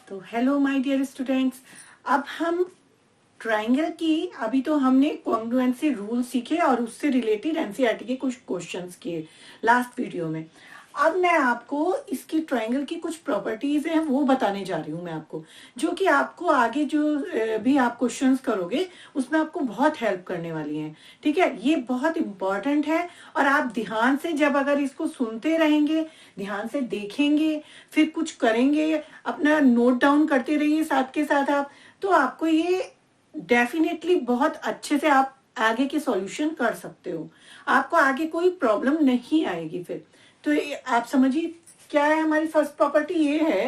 तो hello my dear students, अब हम ट्राइंगल की अभी तो हमने कॉन्ग्रुएंसी रूल सीखे और उससे रिलेटेड एनसीईआरटी के कुछ क्वेश्चंस किए लास्ट वीडियो में। अब मैं आपको इसकी ट्राइंगल की कुछ प्रॉपर्टीज हैं वो बताने जा रही हूँ मैं आपको, जो कि आपको आगे जो भी आप क्वेश्चंस करोगे उसमें आपको बहुत हेल्प करने वाली हैं। ठीक है, ये बहुत इंपॉर्टेंट है और आप ध्यान से जब अगर इसको सुनते रहेंगे, ध्यान से देखेंगे, फिर कुछ करेंगे, अपना नोट डाउन करते रहिए साथ के साथ आप, तो आपको ये डेफिनेटली बहुत अच्छे से आप आगे के सॉल्यूशन कर सकते हो। आपको आगे कोई प्रॉब्लम नहीं आएगी फिर। तो आप समझिए क्या है हमारी फर्स्ट प्रॉपर्टी, ये है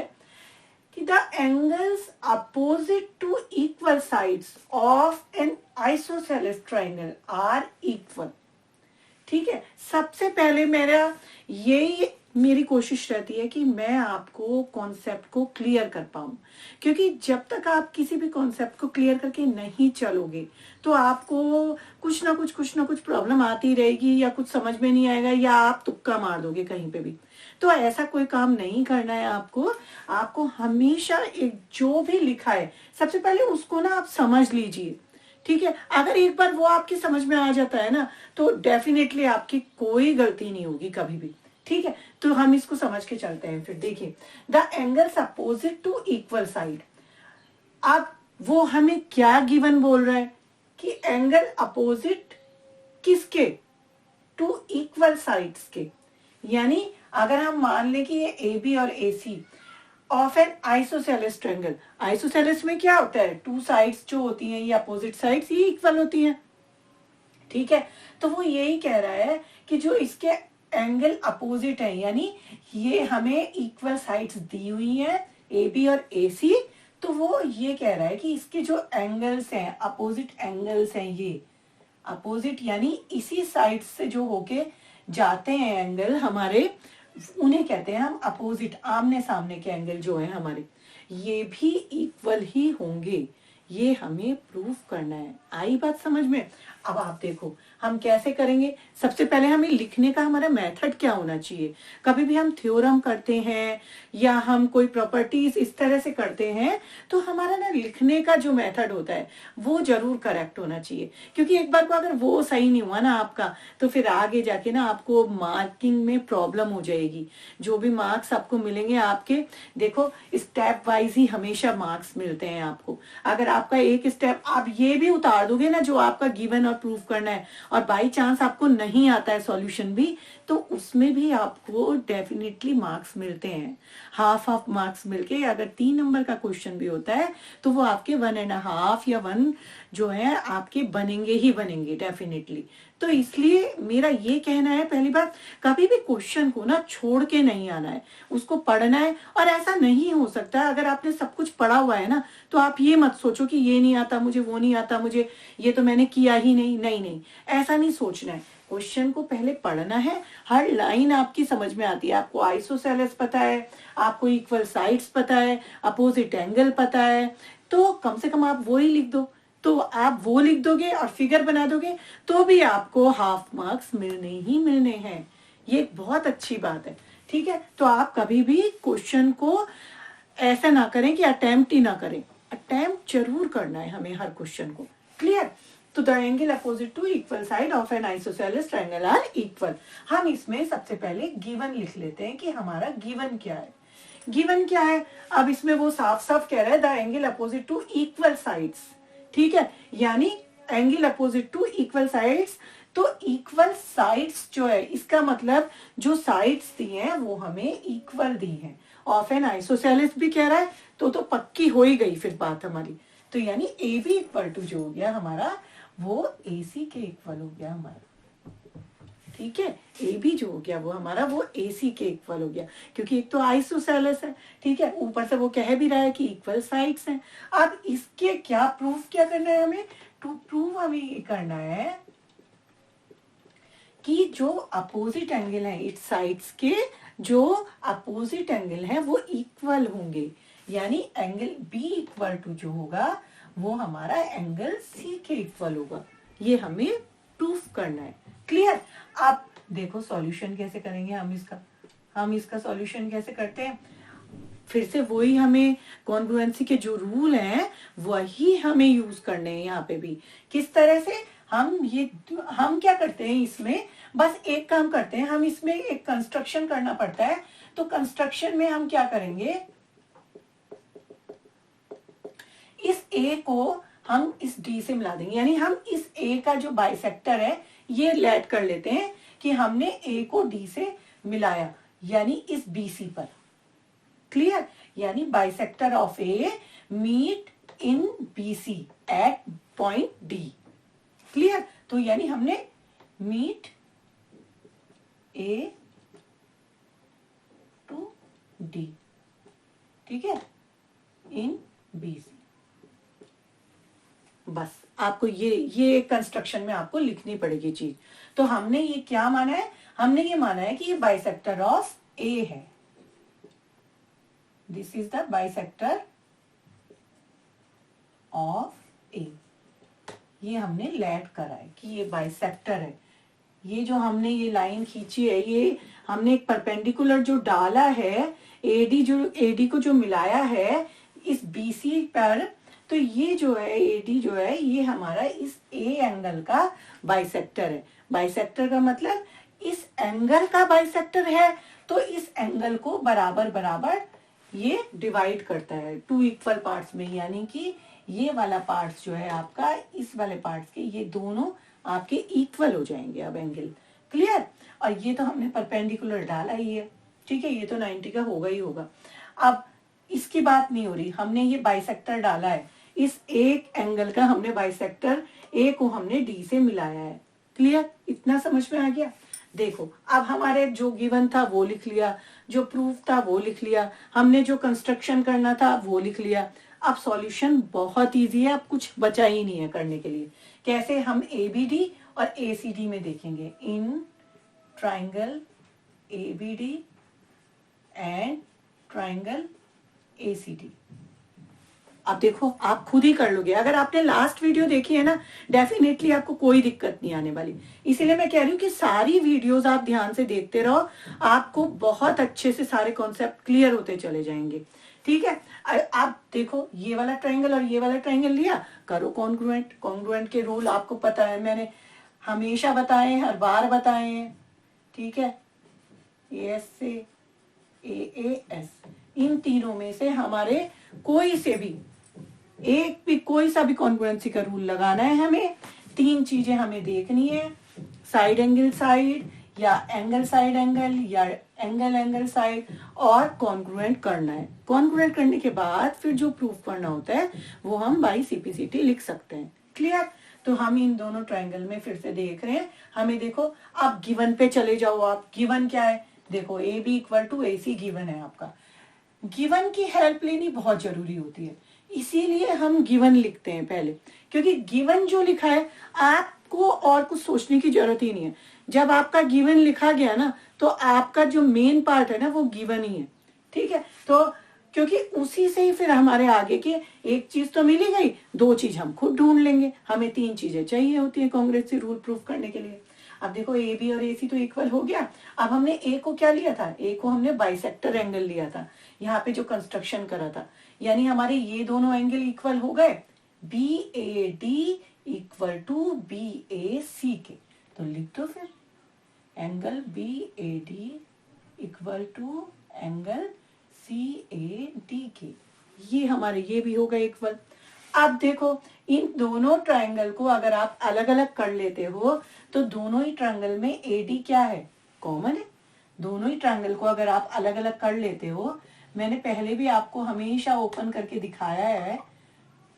कि the angles opposite to equal sides of an isosceles triangle are equal. ठीक है, सबसे पहले मेरी कोशिश रहती है कि मैं आपको कॉन्सेप्ट को क्लियर कर पाऊं, क्योंकि जब तक आप किसी भी कॉन्सेप्ट को क्लियर करके नहीं चलोगे तो आपको कुछ ना कुछ प्रॉब्लम आती रहेगी, या कुछ समझ में नहीं आएगा, या आप तुक्का मार दोगे कहीं पे भी। तो ऐसा कोई काम नहीं करना है आपको हमेशा एक जो भी लिखा है सबसे पहले उसको ना आप समझ लीजिए। ठीक है, अगर एक बार वो आपकी समझ में आ जाता है ना तो डेफिनेटली आपकी कोई गलती नहीं होगी कभी भी। ठीक है, तो हम इसको समझ के चलते हैं। फिर देखिए, the angles opposite to equal side. अब वो हमें क्या गिवन बोल रहा है कि एंगल अपोजिट किसके, टू इक्वल साइड्स के। यानी अगर हम मान लें कि ये ए बी और A C of an isosceles triangle. Isosceles में क्या होता है, टू साइड्स जो होती हैं ये अपोजिट साइड्स ये इक्वल होती हैं। ठीक है, तो वो यही कह रहा है कि जो इसके एंगल अपोजिट है, यानी ये हमें इक्वल साइड्स दी हुई हैं ए बी और ए सी, तो वो ये कह रहा है कि इसके जो एंगल्स हैं, अपोजिट एंगल्स हैं, ये अपोजिट यानी इसी साइड से जो होके जाते हैं एंगल हमारे, उन्हें कहते हैं हम अपोजिट, आमने सामने के एंगल जो है हमारे, ये भी इक्वल ही होंगे। ये हमें प्रूव करना है। आई बात समझ में? अब आप देखो हम कैसे करेंगे। सबसे पहले हमें लिखने का हमारा मेथड क्या होना चाहिए। कभी भी हम थ्योरम करते हैं या हम कोई प्रॉपर्टीज इस तरह से करते हैं तो हमारा ना लिखने का जो मेथड होता है वो जरूर करेक्ट होना चाहिए, क्योंकि एक बार को अगर वो सही नहीं हुआ ना आपका तो फिर आगे जाके ना आपको मार्किंग में प्रॉब्लम हो जाएगी। जो भी मार्क्स आपको मिलेंगे आपके, देखो स्टेप वाइज ही हमेशा मार्क्स मिलते हैं आपको। अगर आपका एक स्टेप आप ये भी उतार दोगे ना जो आपका गिवन और प्रूफ करना है, और बाई चांस आपको नहीं आता है सॉल्यूशन भी, तो उसमें भी आपको डेफिनेटली मार्क्स मिलते हैं। हाफ हाफ मार्क्स मिलके अगर 3 नंबर का क्वेश्चन भी होता है तो वो आपके 1.5 या 1 जो है आपके बनेंगे ही बनेंगे डेफिनेटली। तो इसलिए मेरा ये कहना है, पहली बात, कभी भी क्वेश्चन को ना छोड़ के नहीं आना है, उसको पढ़ना है। और ऐसा नहीं हो सकता अगर आपने सब कुछ पढ़ा हुआ है ना तो आप ये मत सोचो कि ये नहीं आता मुझे, वो नहीं आता मुझे, ये तो मैंने किया ही नहीं। नहीं नहीं, ऐसा नहीं सोचना है। क्वेश्चन को पहले पढ़ना है, हर लाइन आपकी समझ में आती है। आपको आइसोसेलेस पता है, आपको इक्वल साइड्स पता है, अपोजिट एंगल पता है, तो कम से कम आप वो ही लिख दो। तो आप वो लिख दोगे और फिगर बना दोगे तो भी आपको हाफ मार्क्स मिलने ही मिलने हैं। ये एक बहुत अच्छी बात है। ठीक है, तो आप कभी भी क्वेश्चन को ऐसा ना करें कि अटेम्प्ट ही ना करें, अटेम्प्ट जरूर करना है हमें हर क्वेश्चन को। क्लियर? तो the angle opposite to equal side of an isosceles triangle are equal. हम इसमें सबसे पहले गिवन लिख लेते हैं कि हमारा गिवन क्या है। गिवन क्या है, अब इसमें वो साफ साफ कह रहा है the angle opposite to equal sides. ठीक है, यानी angle opposite to equal sides, तो इक्वल साइड्स जो है इसका मतलब जो साइड्स दी हैं वो हमें इक्वल दी हैं। ऑफ एन आइसोसेलेस भी कह रहा है तो पक्की हो ही गई फिर बात हमारी। तो यानी ए बी इक्वल टू जो हो गया हमारा वो ए सी के इक्वल हो गया हमारा। ठीक है, ए बी जो हो गया वो हमारा वो ए सी के इक्वल हो गया, क्योंकि एक तो आइसोसेलेस है। ठीक है, ऊपर से वो कह भी रहा है कि इक्वल साइड्स हैं। अब इसके क्या प्रूफ क्या करना है हमें, टू प्रूव हमें ये करना है कि जो अपोजिट एंगल है इट साइड्स के, जो अपोजिट एंगल है वो इक्वल होंगे। यानी एंगल बी इक्वल टू जो होगा वो हमारा एंगल सी के इक्वल होगा। ये हमें प्रूफ करना है। क्लियर? अब देखो सॉल्यूशन कैसे करेंगे हम इसका सॉल्यूशन कैसे करते हैं। फिर से वही हमें कॉन्ग्रुएंसी के जो रूल हैं वही हमें यूज करने हैं यहाँ पे भी। किस तरह से हम क्या करते हैं इसमें, बस एक काम करते हैं, हम इसमें एक कंस्ट्रक्शन करना पड़ता है। तो कंस्ट्रक्शन में हम क्या करेंगे, इस ए को हम इस डी से मिला देंगे, यानी हम इस ए का जो बाइसेक्टर है ये लेट कर लेते हैं कि हमने ए को डी से मिलाया, यानी इस बीसी पर। क्लियर, यानी bisector of A meet in B C at point D. Clear, तो यानी हमने मीट ए टू डी, ठीक है, इन बीसी। बस आपको ये कंस्ट्रक्शन में आपको लिखनी पड़ेगी चीज। तो हमने ये क्या माना है, हमने ये माना है कि ये बाइसेक्टर ऑफ ए है, this is the bisector of A. ये हमने लेट करा है कि ये बाइसेक्टर है। ये जो हमने ये लाइन खींची है, ये हमने एक परपेंडिकुलर जो डाला है, एडी को जो मिलाया है इस बीसी पर, तो ये जो है एडी जो है ये हमारा इस ए एंगल का बाइसेक्टर है। बाइसेक्टर का मतलब इस एंगल का बाइसेक्टर है, तो इस एंगल को बराबर बराबर ये डिवाइड करता है टू इक्वल पार्ट्स में, यानी कि ये वाला पार्ट्स जो है आपका इस वाले पार्ट्स के, ये दोनों आपके इक्वल हो जाएंगे अब एंगल। क्लियर, और ये तो हमने परपेंडिकुलर डाला ही है, ठीक है, ये तो 90 का होगा ही होगा। अब इसकी बात नहीं हो रही, हमने ये बाइसेक्टर डाला है, इस एक एंगल का हमने बाइसेक्टर ए को हमने डी से मिलाया है। क्लियर, इतना समझ में आ गया। देखो अब हमारे जो गिवन था वो लिख लिया, जो प्रूफ था वो लिख लिया, हमने जो कंस्ट्रक्शन करना था वो लिख लिया। अब सॉल्यूशन बहुत इजी है, अब कुछ बचा ही नहीं है करने के लिए। कैसे, हम एबीडी और एसीडी में देखेंगे, in triangle ABD and triangle ACD. अब देखो आप खुद ही कर लोगे, अगर आपने लास्ट वीडियो देखी है ना, डेफिनेटली आपको कोई दिक्कत नहीं आने वाली। इसीलिए मैं कह रही हूँ कि सारी वीडियोस आप ध्यान से देखते रहो, आपको बहुत अच्छे से सारे कॉन्सेप्ट क्लियर होते चले जाएंगे। ठीक है, आप देखो ये वाला ट्रायंगल और ये वाला ट्रायंगल लिया, करो कॉन्ग्रुएंट। कॉन्ग्रुएंट के रूल आपको पता है, मैंने हमेशा बताए हैं, हर बार बताए हैं। ठीक है, एस से ए एस, इन तीनों में से हमारे कोई से भी एक भी कोई सा भी कॉन्ग्रुएंसी का रूल लगाना है हमें। तीन चीजें हमें देखनी है, साइड एंगल साइड, या एंगल साइड एंगल, या एंगल एंगल साइड, और कॉन्ग्रुएंट करना है। कॉन्ग्रुएंट करने के बाद फिर जो प्रूफ करना होता है वो हम बाई सीपीसीटी लिख सकते हैं। क्लियर, तो हम इन दोनों ट्रायंगल में फिर से देख रहे हैं। हमें देखो, आप गिवन पे चले जाओ। आप गिवन क्या है, देखो A B equal to A C given है आपका। गिवन की हेल्प लेनी बहुत जरूरी होती है, इसीलिए हम गिवन लिखते हैं पहले, क्योंकि गिवन जो लिखा है आपको और कुछ सोचने की जरूरत ही नहीं है। जब आपका गिवन लिखा गया ना, तो आपका जो मेन पार्ट है ना वो गिवन ही है। ठीक है, तो क्योंकि उसी से ही फिर हमारे आगे के एक चीज तो मिल ही गई, दो चीज हम खुद ढूंढ लेंगे। हमें तीन चीजें चाहिए होती है कॉन्ग्रुएंसी रूल प्रूफ करने के लिए। अब देखो ए बी और ए सी तो इक्वल हो गया। अब हमने ए को क्या लिया था, ए को हमने बाइसेक्टर एंगल लिया था, यहाँ पे जो कंस्ट्रक्शन करा था, यानी हमारे ये दोनों एंगल इक्वल हो गए, B A D equal to B A C के। तो लिख दो फिर, angle B A D equal to angle C A D के। ये हमारे ये भी हो गए इक्वल। अब देखो, इन दोनों ट्रायंगल को अगर आप अलग अलग कर लेते हो तो दोनों ही ट्रायंगल में एडी क्या है, कॉमन है। दोनों ही ट्रायंगल को अगर आप अलग अलग कर लेते हो, मैंने पहले भी आपको हमेशा ओपन करके दिखाया है,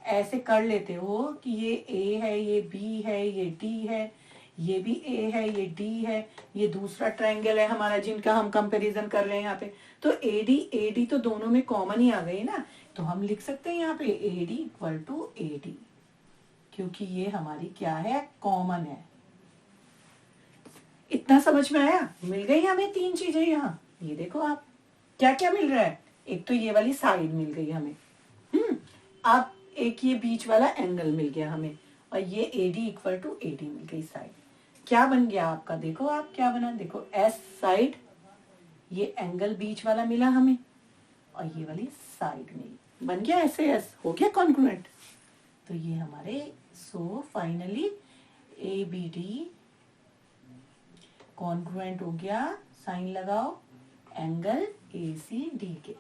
ऐसे कर लेते हो कि ये ए है, ये बी है, ये डी है, ये भी ए है, ये डी है, ये दूसरा ट्रायंगल है हमारा जिनका हम कंपैरिजन कर रहे हैं यहाँ पे। तो एडी तो दोनों में कॉमन ही आ गई ना, तो हम लिख सकते हैं यहाँ पे एडी इक्वल टू एडी, क्योंकि ये हमारी क्या है, कॉमन है। इतना समझ में आया, मिल गई हमें तीन चीजें यहाँ। ये देखो आप क्या क्या मिल रहा है, एक तो ये वाली साइड मिल गई हमें, अब एक ये बीच वाला एंगल मिल गया हमें, और ये एडी इक्वल टू एडी मिल गई साइड। क्या बन गया आपका, देखो आप क्या बना, देखो एस साइड, ये एंगल बीच वाला मिला हमें, और ये वाली साइड में बन गया ऐसे एस, हो गया कॉन्ग्रुएंट। तो ये हमारे so finally A B D congruent हो गया। साइन लगाओ एंगल ए सी डी के,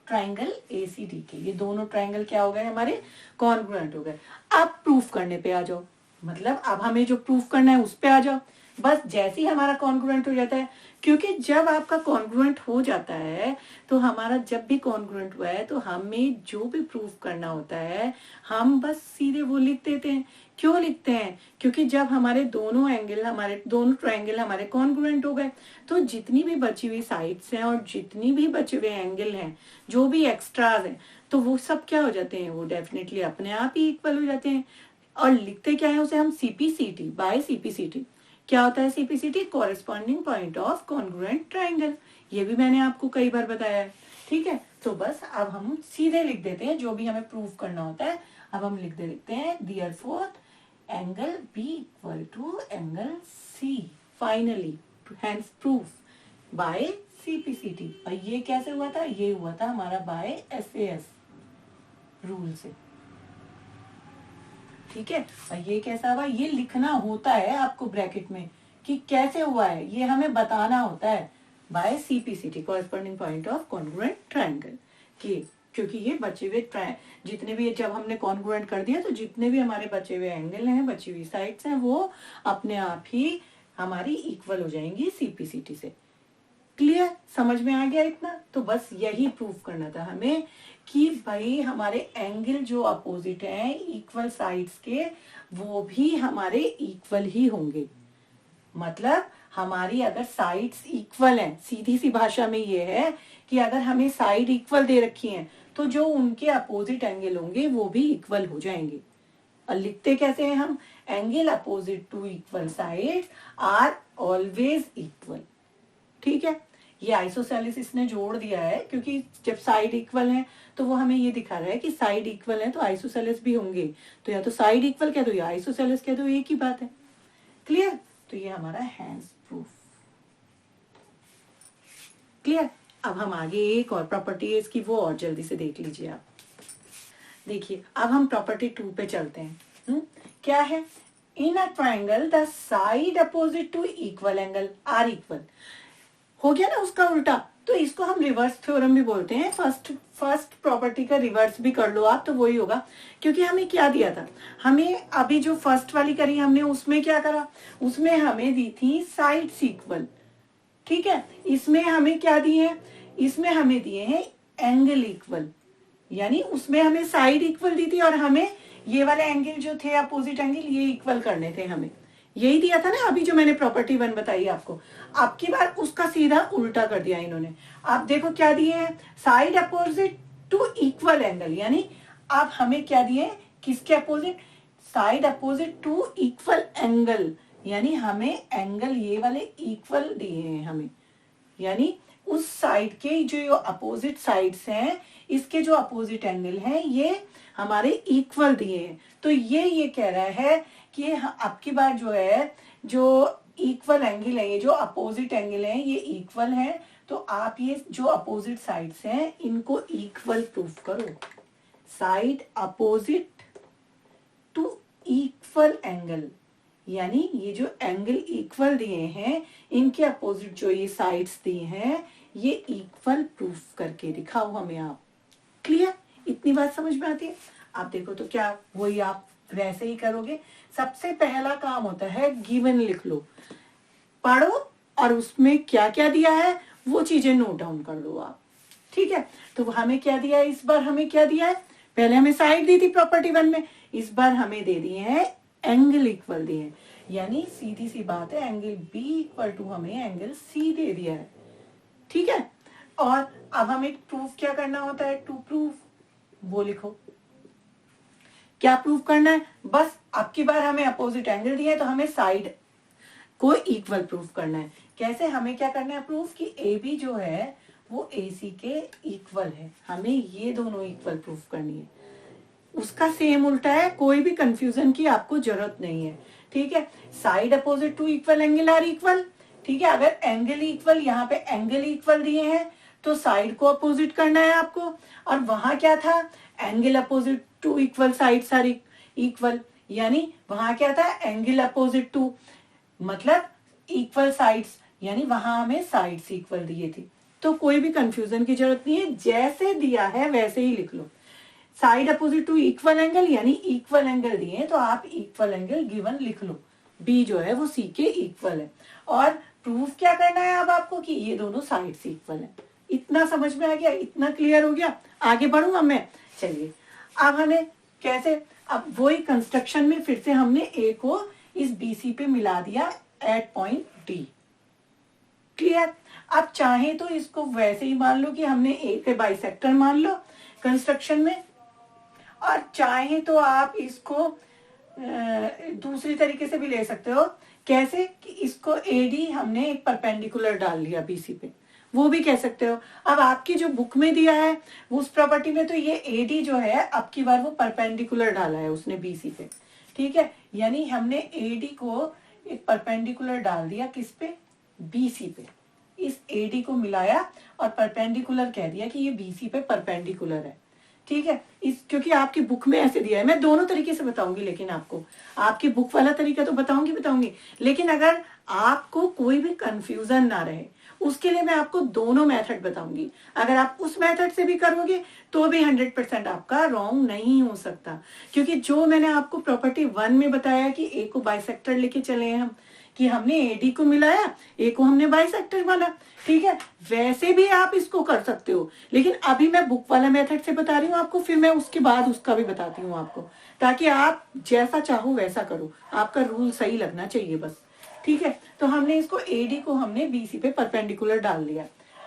ट्राइंगल ए सी डी के, ये दोनों ट्राइंगल क्या हो गए हमारे कॉन्ग्रुएंट हो गए। अब प्रूफ करने पे आ जाओ, मतलब अब हमें जो प्रूफ करना है उस पे आ जाओ। बस जैसे ही हमारा कॉन्ग्रुएंट हो जाता है, क्योंकि जब आपका कॉन्ग्रुएंट हो जाता है तो हमारा जब भी कॉन्ग्रुएंट हुआ है तो हमें जो भी प्रूफ करना होता है हम बस सीधे वो लिख देते हैं। क्यों लिखते हैं? क्योंकि जब हमारे दोनों ट्रायंगल हमारे कॉन्ग्रुएंट हो गए तो जितनी भी बची हुई साइड्स हैं और जितनी भी बचे हुए एंगल हैं, जो भी एक्स्ट्राज हैं, तो वो सब क्या हो जाते हैं, वो डेफिनेटली अपने आप ही इक्वल हो जाते हैं। और लिखते क्या है उसे हम सीपीसीटी, बाय सीपीसीटी। क्या होता है CPCT? Corresponding point of congruent triangle. ये भी मैंने आपको कई बार बताया है, ठीक है। तो बस अब हम सीधे लिख देते हैं जो भी हमें प्रूफ करना होता है। अब हम लिख देते हैं therefore angle B equal to angle C finally, hence proof by C P C T. और ये कैसे हुआ था? ये हुआ था हमारा बाय एसएएस रूल से, ठीक है। और ये कैसा हुआ? ये लिखना होता है आपको ब्रैकेट में कि कैसे हुआ है, ये हमें बताना होता है by C P C T, corresponding point of congruent triangle की। क्योंकि ये बचे हुए जितने भी, जब हमने कॉन्ग्रुएंट कर दिया तो जितने भी हमारे बचे हुए एंगल हैं, बची हुई साइड्स हैं, वो अपने आप ही हमारी इक्वल हो जाएंगी सीपीसीटी से। क्लियर? समझ में आ गया इतना? तो बस यही प्रूफ करना था हमें कि भाई हमारे एंगल जो अपोजिट हैं इक्वल साइड्स के, वो भी हमारे इक्वल ही होंगे। मतलब हमारी अगर साइड्स इक्वल हैं, सीधी सी भाषा में ये है कि अगर हमें साइड इक्वल दे रखी हैं तो जो उनके अपोजिट एंगल होंगे वो भी इक्वल हो जाएंगे। और लिखते कैसे हैं हम? Angle opposite to equal sides are always equal, ठीक है। ये आइसोसेलेस इसने जोड़ दिया है क्योंकि जब साइड इक्वल है तो वो हमें ये दिखा रहा है कि साइड इक्वल है तो आइसोसेलेस भी होंगे। तो या तो साइड इक्वल कह दो या आइसोसेलेस कह दो, एक ही बात है। क्लियर? तो ये हमारा हैंस प्रूफ। क्लियर? अब हम आगे एक और प्रॉपर्टी है इसकी, वो और जल्दी से देख लीजिए आप। देखिए अब हम प्रॉपर्टी 2 पे चलते हैं। क्या है? In a triangle the side opposite to equal angle are equal. हो गया ना उसका उल्टा, तो इसको हम रिवर्स थ्योरम भी बोलते हैं। फर्स्ट प्रॉपर्टी का रिवर्स भी कर लो आप तो वही होगा। क्योंकि हमें क्या दिया था, हमें अभी जो फर्स्ट वाली करी हमने उसमें क्या करा, उसमें हमें दी थी साइड्स इक्वल, ठीक है। इसमें हमें क्या दिए हैं? इसमें हमें दिए हैं एंगल इक्वल, यानी उसमें हमें साइड इक्वल दी थी और हमें ये वाले एंगल जो थे अपोजिट एंगल ये इक्वल करने थे, हमें यही दिया था ना अभी जो मैंने प्रॉपर्टी 1 बताई आपको। अब की बार उसका सीधा उल्टा कर दिया इन्होंने। आप देखो क्या दिए हैं, side opposite to equal angle, यानी आप हमें क्या दिए, किसके opposite? Side opposite to equal angle, यानी हमें एंगल ये वाले इक्वल दिए हैं हमें, यानी उस साइड के जो अपोजिट साइड्स हैं इसके जो अपोजिट एंगल हैं ये हमारे इक्वल दिए हैं। तो ये कह रहा है कि आपकी बार जो है जो इक्वल एंगल है, ये जो अपोजिट एंगल है ये इक्वल है, तो आप ये जो अपोजिट साइड्स हैं इनको इक्वल प्रूफ करो। Side opposite to equal angle, यानी ये जो एंगल इक्वल दिए हैं इनके अपोजिट जो ये साइड्स दिए हैं ये इक्वल प्रूफ करके दिखाओ हमें आप। क्लियर? इतनी बात समझ में आती है? आप देखो तो क्या वही आप वैसे ही करोगे। सबसे पहला काम होता है गिवन लिख लो, पढ़ो और उसमें क्या क्या दिया है वो चीजें नोट डाउन कर लो आप, ठीक है। तो हमें क्या दिया है इस बार? हमें क्या दिया है? पहले हमें साइड दी थी प्रॉपर्टी 1 में, इस बार हमें दे दिए हैं एंगल इक्वल दिए हैं, यानी सीधी सी बात है एंगल बी इक्वल टू हमें एंगल सी दे दिया है, ठीक है। और अब हमें प्रूफ क्या करना होता है? टू प्रूफ, वो लिखो क्या प्रूफ करना है। बस अब की बार हमें अपोजिट एंगल दिया है तो हमें साइड को इक्वल प्रूफ करना है। कैसे? हमें क्या करना है प्रूफ कि ए बी जो है वो ए सी के इक्वल है, हमें ये दोनों इक्वल प्रूफ करनी है। उसका सेम उल्टा है, कोई भी कंफ्यूजन की आपको जरूरत नहीं है, ठीक है। Side opposite to equal angle are equal, ठीक है। अगर एंगल इक्वल, यहाँ पे एंगल इक्वल दिए हैं तो साइड को अपोजिट करना है आपको। और वहां क्या था, angle opposite to equal sides are equal, यानी वहां क्या था, एंगल अपोजिट टू मतलब इक्वल साइड्स, यानी वहां हमें साइड्स इक्वल दिए थे। तो कोई भी कंफ्यूजन की जरूरत नहीं है, जैसे दिया है वैसे ही लिख लो। Side opposite to equal angle यानी इक्वल एंगल दिए तो आप इक्वल एंगल गिवन लिख लो। बी जो है वो सी के इक्वल है। और प्रूफ क्या करना है अब आपको कि ये दोनों साइड से इक्वल है। इतना समझ में आ गया, इतना क्लियर हो गया। आगे बढ़ूंगा मैं, चलिए अब हमें कैसे, अब वही कंस्ट्रक्शन में फिर से हमने ए को इस बीसी पे मिला दिया एट पॉइंट डी। क्लियर। आप चाहे तो इसको वैसे ही मान लो कि हमने ए के बाइसेक्टर मान लो कंस्ट्रक्शन में, और चाहे तो आप इसको दूसरी तरीके से भी ले सकते हो। कैसे कि इसको एडी हमने एक परपेंडिकुलर डाल लिया बीसी पे, वो भी कह सकते हो। अब आपकी जो बुक में दिया है उस प्रॉपर्टी में तो ये एडी जो है अब की बार वो परपेंडिकुलर डाला है उसने बीसी पे, ठीक है। यानी हमने एडी को एक परपेंडिकुलर डाल दिया किस पे, बीसी पे। इस एडी को मिलाया और परपेंडिकुलर कह दिया कि ये बीसी पे परपेंडिकुलर है, ठीक है। इस क्योंकि आपकी बुक में ऐसे दिया है, मैं दोनों तरीके से बताऊंगी, लेकिन आपको आपकी बुक वाला तरीका तो बताऊंगी, लेकिन अगर आपको कोई भी कंफ्यूजन ना रहे उसके लिए मैं आपको दोनों मेथड बताऊंगी। अगर आप उस मेथड से भी करोगे तो भी 100% आपका रॉन्ग नहीं हो सकता, क्योंकि जो मैंने आपको प्रॉपर्टी 1 में बताया कि ए को बाइसेक्टर लेके चले हैं हम, कि हमने एडी को मिलाया, ए को हमने बाइसेक्टर माना, ठीक है। वैसे भी आप इसको कर सकते हो, लेकिन अभी मैं बुक वाला मेथड से बता रही हूँ आपको, फिर मैं उसके बाद उसका भी बताती हूँ आपको, ताकि आप जैसा चाहो वैसा करो, आपका रूल सही लगना चाहिए बस, ठीक है। तो हमने इसको एडी को हमने बीसी पे परपेंडिकुलर डाल दिया।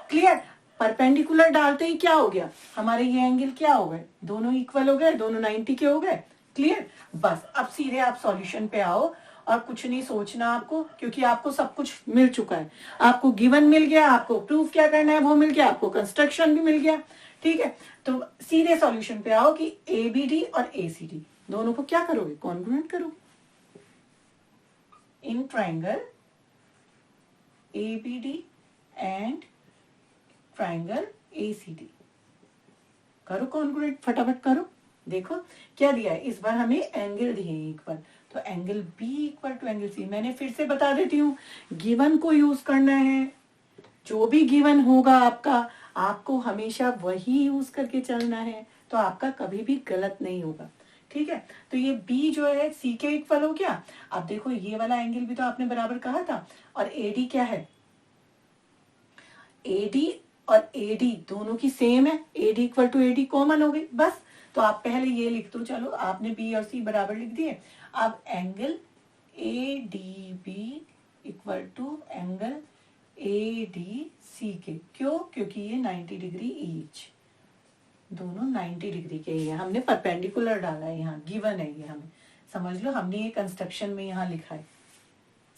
क्लियर। परपेंडिकुलर डालते ही क्या हो गया, हमारे ये एंगल क्या हो गए, दोनों इक्वल हो गए, दोनों 90 के हो गए। क्लियर। बस अब सीधे आप सॉल्यूशन पे आओ और कुछ नहीं सोचना आपको, क्योंकि आपको सब कुछ मिल चुका है। आपको गिवन मिल गया, आपको प्रूफ क्या करना है वो मिल गया, आपको कंस्ट्रक्शन भी मिल गया, ठीक है। तो सीधे सॉल्यूशन पे आओ कि एबीडी और एसीडी दोनों को क्या करोगे, कॉन्ग्रुएंट करोगे। In triangle ABD and triangle ACD करो कॉन्ग्रुएंट, फटाफट करो। देखो क्या दिया है, इस बार हमें एंगल दिए इक्वल, तो angle B equal to angle C। मैंने फिर से बता देती हूँ, गिवन को यूज करना है, जो भी गिवन होगा आपका, आपको हमेशा वही यूज करके चलना है, तो आपका कभी भी गलत नहीं होगा, ठीक है। तो ये B जो है C के इक्वल हो गया। अब देखो ये वाला एंगल भी तो आपने बराबर कहा था, और AD क्या है, AD और AD दोनों की सेम है, AD equal to AD common हो गई बस। तो आप पहले ये लिख दो, चलो आपने B और C बराबर लिख दिए। अब angle ADB equal to angle ADC के, क्यों, क्योंकि ये 90 डिग्री ईच, दोनों 90 डिग्री के ही है, हमने परपेंडिकुलर डाला है, यहाँ गिवन है ये, हमें समझ लो, हमने ये कंस्ट्रक्शन में यहाँ लिखा है।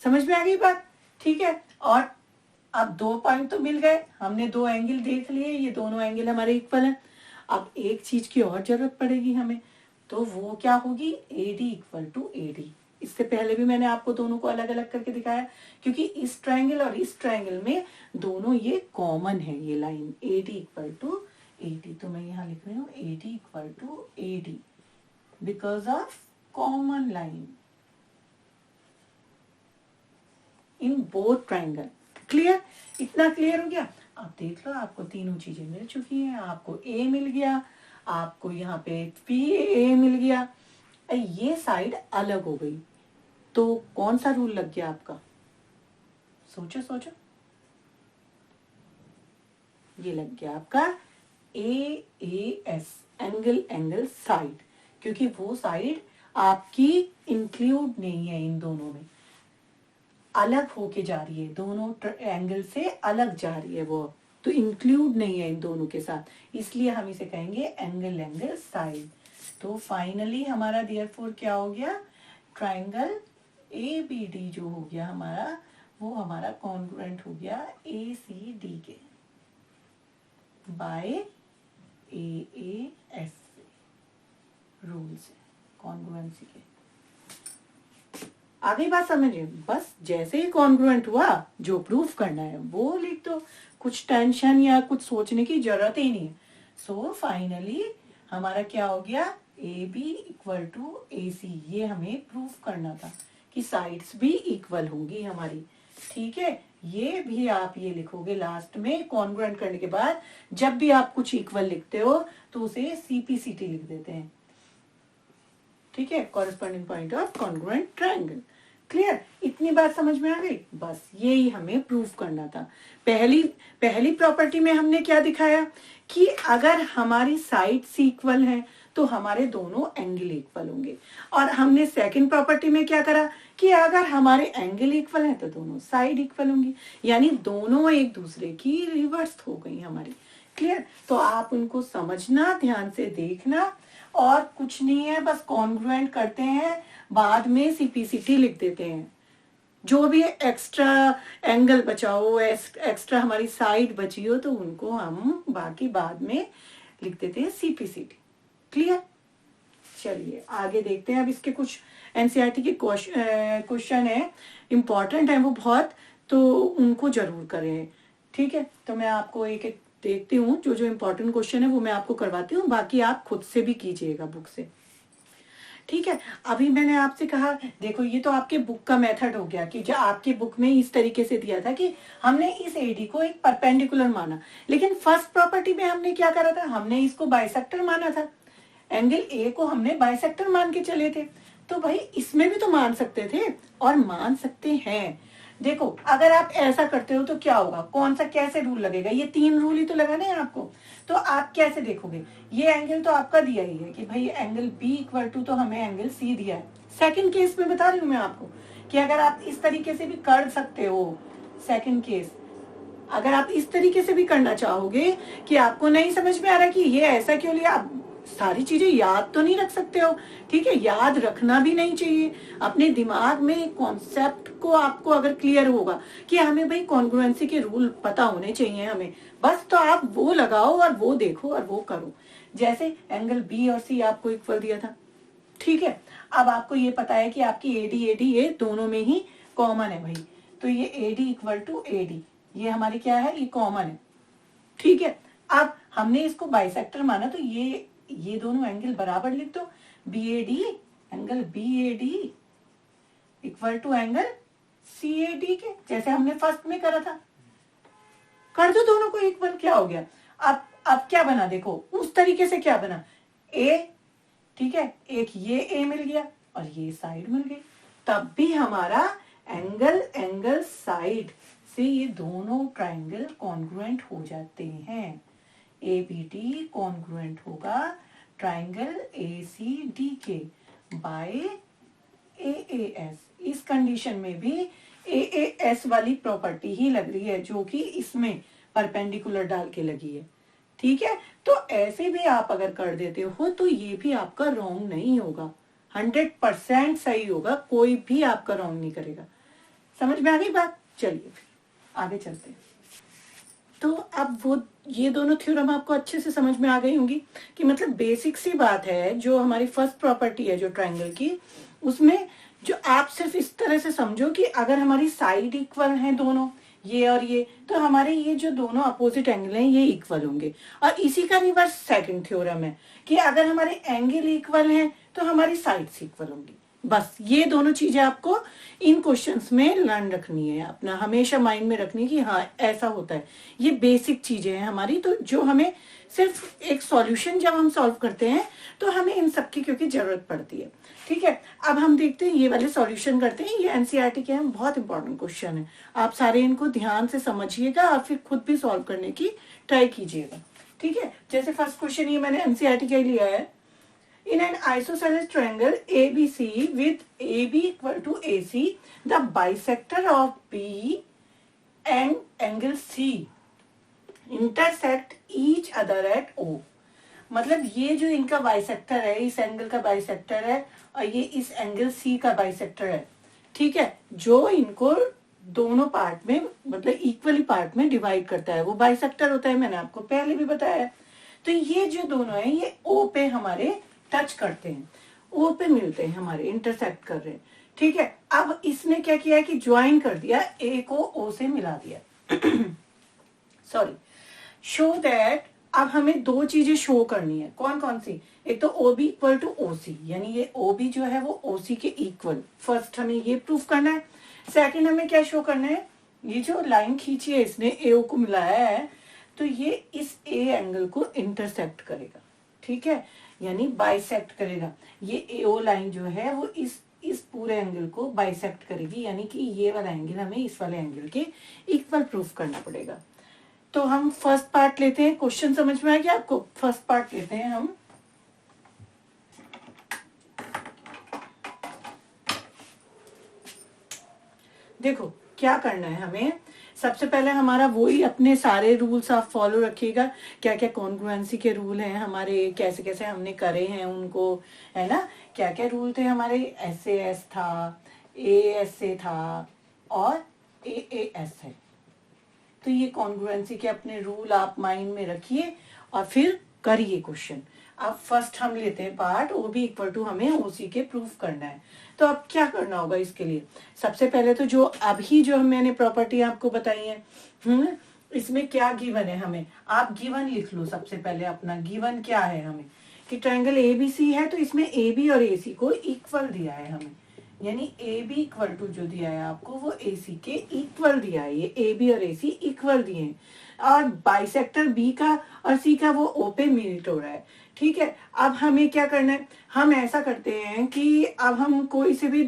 समझ में आ गई बात, ठीक है। और अब 2 पॉइंट तो मिल गए, हमने 2 एंगल देख लिए, ये दोनों एंगल हमारे इक्वल हैं। अब एक चीज की और जरूरत पड़ेगी हमें, तो वो क्या होगी, AD इक्वल टू AD। इससे पहले भी मैंने आपको दोनों को अलग अलग करके दिखाया, क्योंकि इस ट्रायंगल और इस ट्रायंगल में दोनों ये कॉमन है, ये line AD equal to AD। तो मैं यहाँ लिख रही हूँ AD equal to AD because of common line in both triangle. Clear, इतना क्लियर हो गया। अब देख लो, आपको तीनों चीजें मिल चुकी हैं, आपको A मिल गया, आपको यहाँ पे PA मिल गया, ये साइड अलग हो गई, तो कौन सा रूल लग गया आपका, सोचो सोचो। ये लग गया आपका AAS, एंगल एंगल साइड, क्योंकि वो साइड आपकी इंक्लूड नहीं है, इन दोनों में अलग होके जा रही है, दोनों एंगल से अलग जा रही है वो, तो इंक्लूड नहीं है इन दोनों के साथ, इसलिए हम इसे कहेंगे एंगल एंगल साइड। तो फाइनली हमारा देयरफॉर क्या हो गया, ट्राइंगल ABD जो हो गया हमारा, वो हमारा कॉन्ग्रुएंट हो गया ACD के बाय AAS रूल से, कॉन्ग्रुएंसी के। आगे बात समझिए, बस जैसे ही कॉन्ग्रुएंट हुआ जो प्रूफ करना है वो लिख दो, कुछ टेंशन या कुछ सोचने की जरूरत ही नहीं है। सो फाइनली हमारा क्या हो गया, ए बी इक्वल टू ए सी। ये हमें प्रूव करना था कि साइड्स भी इक्वल होंगी हमारी। ठीक है, ये भी आप ये लिखोगे लास्ट में कॉन्ग्रुएंट करने के बाद। जब भी आप कुछ इक्वल लिखते हो तो उसे सीपीसीटी लिख देते हैं। ठीक है, corresponding point of congruent triangle. Clear, इतनी बात समझ में आ गई। बस यही हमें प्रूफ करना था। पहली प्रॉपर्टी में हमने क्या दिखाया कि अगर हमारी साइड्स इक्वल हैं तो हमारे दोनों एंगल इक्वल होंगे। और हमने सेकंड प्रॉपर्टी में क्या करा कि अगर हमारे एंगल इक्वल हैं तो दोनों साइड इक्वल होंगी, यानी दोनों एक दूसरे की रिवर्स हो गई हमारी। क्लियर, तो आप उनको समझना, ध्यान से देखना, और कुछ नहीं है, बस कॉन्ग्रुएंट करते हैं, बाद में सीपीसीटी लिख देते हैं। जो भी एक्स्ट्रा एंगल बचा हो, एक्स्ट्रा हमारी साइड बची हो, तो उनको हम बाकी बाद में लिख देते हैं सीपीसीटी। क्लियर, चलिए आगे देखते हैं। अब इसके कुछ एनसीईआरटी के क्वेश्चन है, इंपॉर्टेंट है वो बहुत, तो उनको जरूर करें। ठीक है, तो मैं आपको एक एक देखती हूँ, जो जो इम्पोर्टेंट क्वेश्चन है वो मैं आपको करवाती हूँ, बाकी आप खुद से भी कीजिएगा बुक से। ठीक है, अभी मैंने आपसे कहा, देखो ये तो आपके बुक का मेथड हो गया कि जो आपके बुक में इस तरीके से दिया था कि हमने इस एडी को एक परपेंडिकुलर माना, लेकिन फर्स्ट प्रॉपर्टी में हमने क्या करा था, हमने इसको बाइसेक्टर माना था। एंगल ए को हमने बाइसेक्टर मान के चले थे, तो भाई इसमें भी तो मान सकते थे और मान सकते हैं। देखो अगर आप ऐसा करते हो तो क्या होगा, कौन सा कैसे रूल लगेगा, ये 3 रूल ही तो लगाने हैं आपको। तो आप कैसे देखोगे, ये एंगल तो आपका दिया ही है कि भाई एंगल बी इक्वल टू, तो हमें एंगल सी दिया है। सेकंड केस में बता रही हूँ मैं आपको कि अगर आप इस तरीके से भी कर सकते हो, सेकंड केस अगर आप इस तरीके से भी करना चाहोगे कि आपको नहीं समझ में आ रहा कि ये ऐसा क्यों लिया, आप सारी चीजें याद तो नहीं रख सकते हो। ठीक है, याद रखना भी नहीं चाहिए। अपने दिमाग में कॉन्सेप्ट को आपको अगर क्लियर होगा कि हमें भाई कॉन्ग्रुएंसी के रूल पता होने चाहिए हमें, बस तो आप वो लगाओ और वो देखो और वो करो। जैसे एंगल बी और सी आपको इक्वल दिया था। ठीक है, अब आपको ये पता है कि आपकी एडी ये दोनों में ही कॉमन है भाई, तो ये एडी इक्वल टू एडी, ये हमारी क्या है, ये कॉमन है। ठीक है, अब हमने इसको बाइसेक्टर माना, तो ये दोनों एंगल बराबर लिख दो, B A D, angle B A D equal to angle C A D के, जैसे हमने फर्स्ट में करा था। कर दो दोनों को इक्वल, क्या हो गया। अब क्या बना, देखो उस तरीके से क्या बना, ए, ठीक है, एक ये ए मिल गया और ये साइड मिल गई, तब भी हमारा एंगल साइड से ये दोनों ट्राइंगल कॉन्ग्रुएंट हो जाते हैं। ABD कॉन्ग्रुएंट होगा ट्राइंगल ACD के बाय AAS। इस कंडीशन में भी AAS वाली प्रॉपर्टी ही लग रही है, जो कि इसमें परपेंडिकुलर डाल के लगी है। ठीक है, तो ऐसे भी आप अगर कर देते हो तो ये भी आपका रॉन्ग नहीं होगा, 100% सही होगा, कोई भी आपका रॉन्ग नहीं करेगा। समझ में आ गई बात, चलिए आगे चलते हैं। तो अब वो ये दोनों थ्योरम आपको अच्छे से समझ में आ गई होंगी कि मतलब बेसिक सी बात है, जो हमारी फर्स्ट प्रॉपर्टी है जो ट्रायंगल की, उसमें जो आप सिर्फ इस तरह से समझो कि अगर हमारी साइड इक्वल हैं दोनों, ये और ये, तो हमारे ये जो दोनों अपोजिट एंगल हैं ये इक्वल होंगे। और इसी का रिवर्स सेकंड थ्योरम है कि अगर हमारे एंगल इक्वल हैं तो हमारी साइड्स इक्वल होंगी। बस ये दोनों चीजें आपको इन क्वेश्चंस में लर्न रखनी है, अपना हमेशा माइंड में रखनी है कि हाँ ऐसा होता है। ये बेसिक चीजें हैं हमारी, तो जो हमें सिर्फ एक सॉल्यूशन जब हम सॉल्व करते हैं तो हमें इन सब की क्योंकि जरूरत पड़ती है। ठीक है, अब हम देखते हैं ये वाले सॉल्यूशन करते हैं। ये एनसीईआरटी के हैं, बहुत इंपॉर्टेंट क्वेश्चन है, आप सारे इनको ध्यान से समझिएगा और फिर खुद भी सॉल्व करने की ट्राई कीजिएगा। ठीक है, जैसे फर्स्ट क्वेश्चन ये मैंने एनसीईआरटी का लिया है। In an isosceles triangle ABC with AB equal to AC, the bisector of B and angle C intersect each other at O। मतलब ये जो इनका बाइसेक्टर है, इस एंगल का बाइसेक्टर है और ये इस एंगल C का बाइसेक्टर है। ठीक है, जो इनको दोनों पार्ट में मतलब इक्वली पार्ट में डिवाइड करता है वो बाइसेक्टर होता है, मैंने आपको पहले भी बताया है। तो ये जो दोनों है ये O पे हमारे टच करते हैं, ओ पे मिलते हैं, हमारे इंटरसेक्ट कर रहे हैं। ठीक है, अब इसने क्या किया है कि ज्वाइन कर दिया, ए को ओ से मिला दिया। सॉरी, शो दैट, अब हमें दो चीजें शो करनी है, कौन कौन सी, एक तो OB इक्वल टू OC, यानी ये OB जो है वो OC के इक्वल, फर्स्ट हमें ये प्रूफ करना है। सेकंड हमें क्या शो करना है, ये जो लाइन खींची है इसने AO को मिलाया है, तो ये इस A एंगल को इंटरसेक्ट करेगा, ठीक है, यानी बाइसेक्ट करेगा। ये AO लाइन जो है वो इस पूरे एंगल को बाइसेक्ट करेगी, यानी कि ये वाला एंगल हमें इस वाले एंगल के इक्वल प्रूफ करना पड़ेगा। तो हम फर्स्ट पार्ट लेते हैं, क्वेश्चन समझ में आ गया आपको, फर्स्ट पार्ट लेते हैं हम। देखो क्या करना है हमें, सबसे पहले हमारा वही अपने सारे रूल्स आप फॉलो रखिएगा, क्या क्या कॉन्ग्रुएंसी के रूल हैं हमारे, कैसे कैसे हमने करे हैं उनको, है ना, क्या क्या रूल थे हमारे, SAS था, ASA था और AAS है। तो ये कॉन्ग्रुएंसी के अपने रूल आप माइंड में रखिए और फिर करिए क्वेश्चन। अब फर्स्ट हम लेते हैं पार्ट OB इक्वल टू हमें OC के प्रूफ करना है। तो अब क्या करना होगा इसके लिए, सबसे पहले तो जो अभी जो मैंने प्रॉपर्टी आपको बताई है, इसमें क्या गिवन है हमें, आप गिवन लिख लो सबसे पहले, अपना गिवन क्या है हमें, कि ट्रायंगल ABC है तो इसमें AB और AC को इक्वल दिया है हमें, यानी AB इक्वल टू जो दिया है आपको वो AC के इक्वल दिया है, ये AB और AC इक्वल दिए हैं, और बाइसेक्टर B का और C का वो O पे मीट हो रहा है, ठीक है। अब हमें क्या करना है, हम ऐसा करते हैं कि अब हम कोई से भी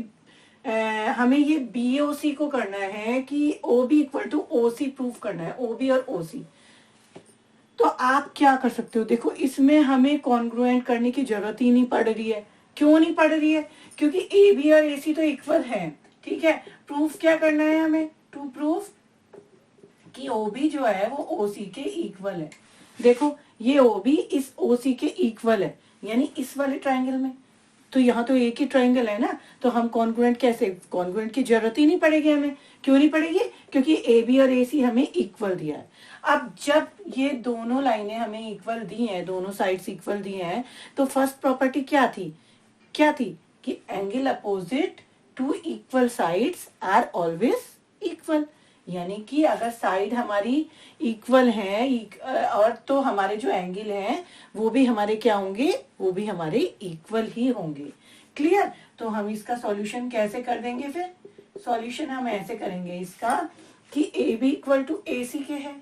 हमें ये BOC को करना है कि OB equal to OC proof करना है, OB और OC। तो आप क्या कर सकते हो, देखो इसमें हमें कॉन्ग्रुएंट करने की जरूरत ही नहीं पड़ रही है, क्यों नहीं पड़ रही है, क्योंकि AB और AC तो इक्वल है, ठीक है। प्रूफ क्या करना है हमें, टू प्रूफ कि OB जो है वो OC के इक्वल है। देखो ये OB इस OC के इक्वल है, यानी इस वाले ट्रायंगल में, तो यहाँ तो एक ही ट्रायंगल है ना, तो हम कॉन्ग्रुएंट कैसे, कॉन्ग्रुएंट की जरूरत ही नहीं पड़ेगी हमें, क्यों नहीं पड़ेगी, क्योंकि AB और AC हमें इक्वल दिया है। अब जब ये दोनों लाइनें हमें इक्वल दी हैं, दोनों साइड्स इक्वल दी हैं, तो फर्स्ट प्रॉपर्टी क्या थी, कि angle opposite to equal sides are always equal, यानी कि अगर साइड हमारी इक्वल है और तो हमारे जो एंगल हैं वो भी हमारे क्या होंगे, वो भी हमारे इक्वल ही होंगे। क्लियर। तो हम इसका सॉल्यूशन कैसे कर देंगे, फिर सॉल्यूशन हम ऐसे करेंगे इसका कि AB इक्वल टू AC के है,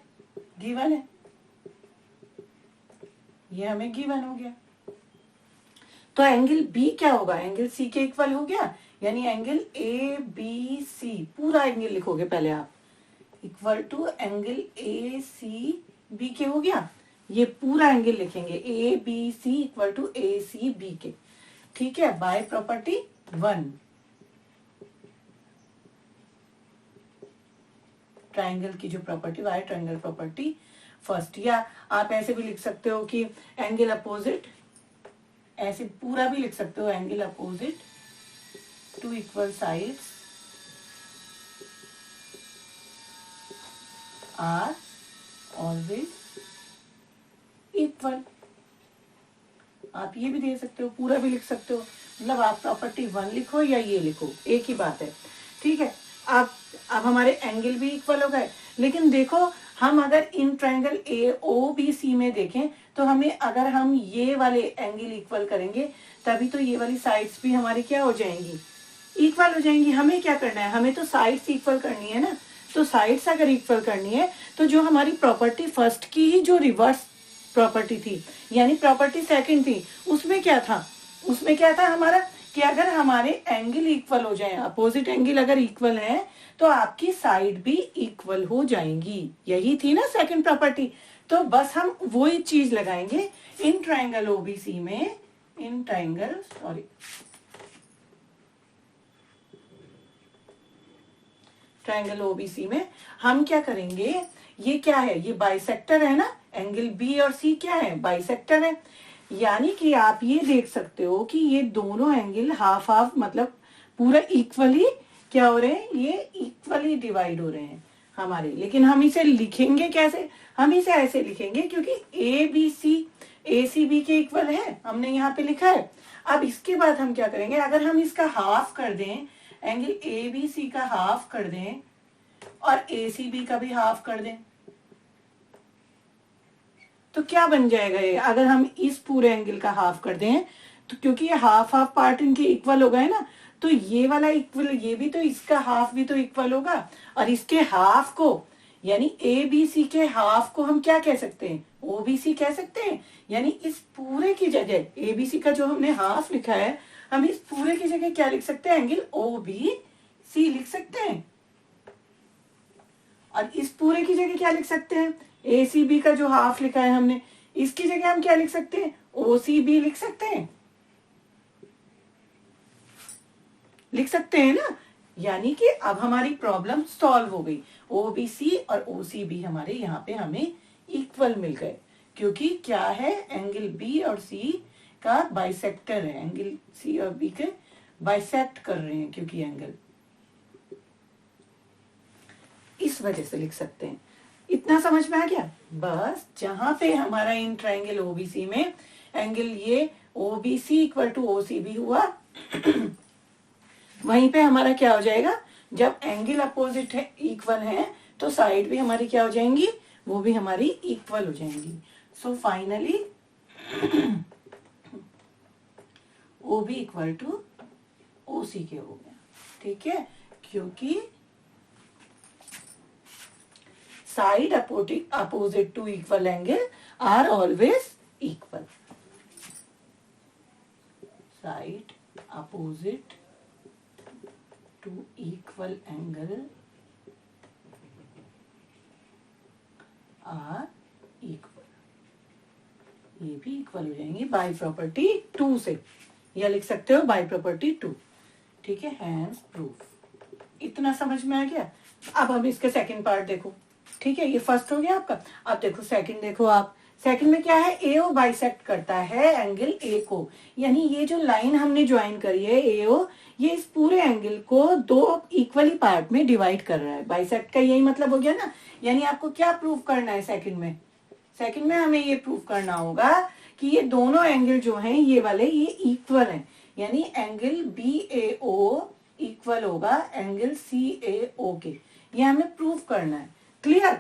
गिवन है, ये हमें गिवन हो गया। तो एंगल B क्या होगा, एंगल C के इक्वल हो गया, यानी एंगल ABC, पूरा एंगल लिखोगे पहले आप, इक्वल टू एंगल ACB के हो गया, ये पूरा एंगल लिखेंगे ABC इक्वल टू ACB के, ठीक है, बाय प्रॉपर्टी 1। ट्रायंगल की जो property bye triangle property first, या आप ऐसे भी लिख सकते हो कि एंगल अपोजिट, ऐसे पूरा भी लिख सकते हो, angle opposite to equal sides are always equal. आप ये भी दे सकते हो, पूरा भी लिख सकते हो, मतलब आप प्रॉपर्टी 1 लिखो या ये लिखो, एक ही बात है, ठीक है। अब हमारे एंगल भी इक्वल हो गए, लेकिन देखो हम अगर इन ट्रायंगल AOBC में देखें तो हमें, अगर हम ये वाले एंगल इक्वल करेंगे तभी तो ये वाली साइड्स भी हमारी क्या हो जाएंगी, इक्वल हो जाएंगी। हमें क्या करना है, हमें तो साइड्स इक्वल करनी है ना, तो साइड्स अगर इक्वल करनी है तो जो हमारी प्रॉपर्टी फर्स्ट की ही जो रिवर्स प्रॉपर्टी थी, यानी प्रॉपर्टी सेकंड थी, उसमें क्या था हमारा, कि अगर हमारे एंगल इक्वल हो जाए, अपोजिट एंगल अगर इक्वल है तो आपकी साइड भी इक्वल हो जाएंगी, यही थी ना सेकंड प्रॉपर्टी। तो बस हम वही चीज लगाएंगे इन ट्रायंगल OBC में, इन ट्रायंगल OBC में हम क्या करेंगे, ये क्या है, ये बाइसेक्टर है ना, एंगल B और C क्या है, बाइसेक्टर है, यानी कि आप ये देख सकते हो कि ये दोनों एंगल हाफ हाफ, मतलब पूरा इक्वली क्या हो रहे हैं, ये इक्वली डिवाइड हो रहे हैं हमारे। लेकिन हम इसे लिखेंगे कैसे, हम इसे ऐसे लिखेंगे क्योंकि ABC ACB के इक्वल है, हमने यहाँ पे लिखा है। अब इसके बाद हम क्या करेंगे, अगर हम इसका हाफ कर दें, एंगल ABC का हाफ कर दें और ACB का भी हाफ कर दें, तो क्या बन जाएगा ये, अगर हम इस पूरे एंगल का हाफ कर दें तो क्योंकि ये हाफ हाफ पार्ट इनके इक्वल हो गए ना, तो ये वाला इक्वल, ये भी तो इसका हाफ भी तो इक्वल होगा, और इसके हाफ को यानी ए बी सी के हाफ को हम क्या कह सकते हैं, ओ बी सी कह सकते हैं। यानी इस पूरे की जगह ए बी सी का जो हमने हाफ लिखा है, हम इस पूरे की जगह क्या लिख सकते हैं, एंगल ओ बी सी लिख सकते हैं। और इस पूरे की जगह क्या लिख सकते हैं, ए सी बी का जो हाफ लिखा है हमने, इसकी जगह हम क्या लिख सकते हैं, ओ सी बी लिख सकते हैं, लिख सकते हैं ना। यानी कि अब हमारी प्रॉब्लम सॉल्व हो गई, ओ बी सी और ओ सी बी हमारे यहाँ पे हमें इक्वल मिल गए, क्योंकि क्या है, एंगल बी और सी का बाइसेक्टर है, एंगल सी और बी के बाइसेक्ट कर रहे हैं, क्योंकि एंगल, इस वजह से लिख सकते हैं। इतना समझ में आ गया। बस जहां पे हमारा इन ट्राइंगल ओबीसी में एंगल ये ओबीसी इक्वल टू ओसीबी हुआ वहीं पे हमारा क्या हो जाएगा, जब एंगल अपोजिट है, इक्वल है, तो साइड भी हमारी क्या हो जाएंगी, वो भी हमारी इक्वल हो जाएंगी। So finally O B equal to O C के हो गया। ठीक है, क्योंकि side opposite to equal angle are always equal. Side opposite to equal angle are equal, ये भी इक्वल हो जाएंगे बाय प्रॉपर्टी 2 से, या लिख सकते हो बाय प्रॉपर्टी 2। ठीक है, हैंस प्रूफ। इतना समझ में आ गया। अब हम इसके सेकंड पार्ट देखो। ठीक है, ये फर्स्ट हो गया आपका। अब देखो सेकंड, देखो आप सेकंड में क्या है, ए ओ बाइसेक्ट करता है एंगल ए को, यानी ये जो लाइन हमने ज्वाइन करी है ए ओ, ये इस पूरे एंगल को दो इक्वली पार्ट में डिवाइड कर रहा है। बाइसेक्ट का यही मतलब हो गया ना। यानी आपको क्या प्रूव करना है सेकंड में, सेकंड में हमें ये प्रूव करना होगा कि ये दोनों एंगल जो हैं ये वाले ये इक्वल हैं, यानी एंगल बी ए ओ इक्वल होगा एंगल सी ए ओ के, ये हमें प्रूव करना है। क्लियर।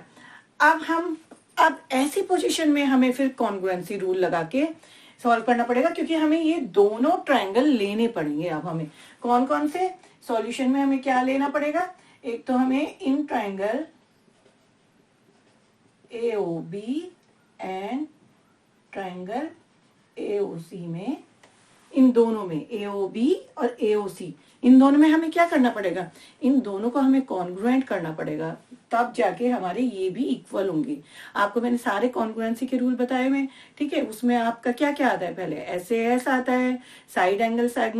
अब ऐसी पोजीशन में हमें फिर कॉन्ग्रुएंसी रूल लगा के सॉल्व करना पड़ेगा, क्योंकि हमें ये दोनों ट्रायंगल लेने पड़ेंगे। अब हमें कौन कौन से सॉल्यूशन में हमें क्या लेना पड़ेगा, एक तो हमें in triangle AOB and triangle AOC में, इन दोनों में AOB और AOC, इन दोनों में हमें क्या करना पड़ेगा, इन दोनों को हमें कॉन्ग्रुएंट करना पड़ेगा, तब जाके हमारे ये भी इक्वल होंगे। आपको मैंने सारे कॉन्ग्रुएंसी के रूल बताए हुए। ठीक है, उसमें आपका क्या क्या आता है, पहले SAS आता है, side angle side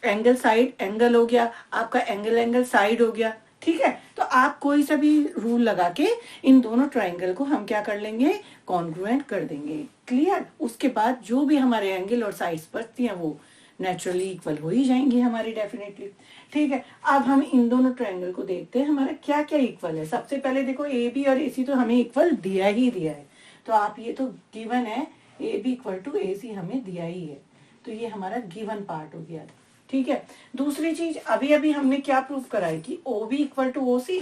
angle side angle हो गया आपका, एंगल साइड हो गया। ठीक है, तो आप कोई सा भी रूल लगा के इन दोनों ट्राइंगल को हम क्या कर लेंगे, कॉन्ग्रुएंट कर देंगे। क्लियर। उसके बाद जो भी हमारे एंगल और साइड्स बचती हैं वो नेचुरली इक्वल हो ही जाएंगे हमारी, डेफिनेटली। ठीक है, अब हम इन दोनों ट्रायंगल को देखते हैं हमारा क्या क्या इक्वल है। सबसे पहले देखो ए बी और ए सी तो हमें इक्वल दिया ही दिया है, तो आप ये तो गिवन है, ए बी इक्वल टू ए सी हमें दिया ही है, तो ये हमारा गिवन पार्ट हो गया। ठीक है, दूसरी चीज अभी अभी हमने क्या प्रूफ कराई कि O B equal to O C,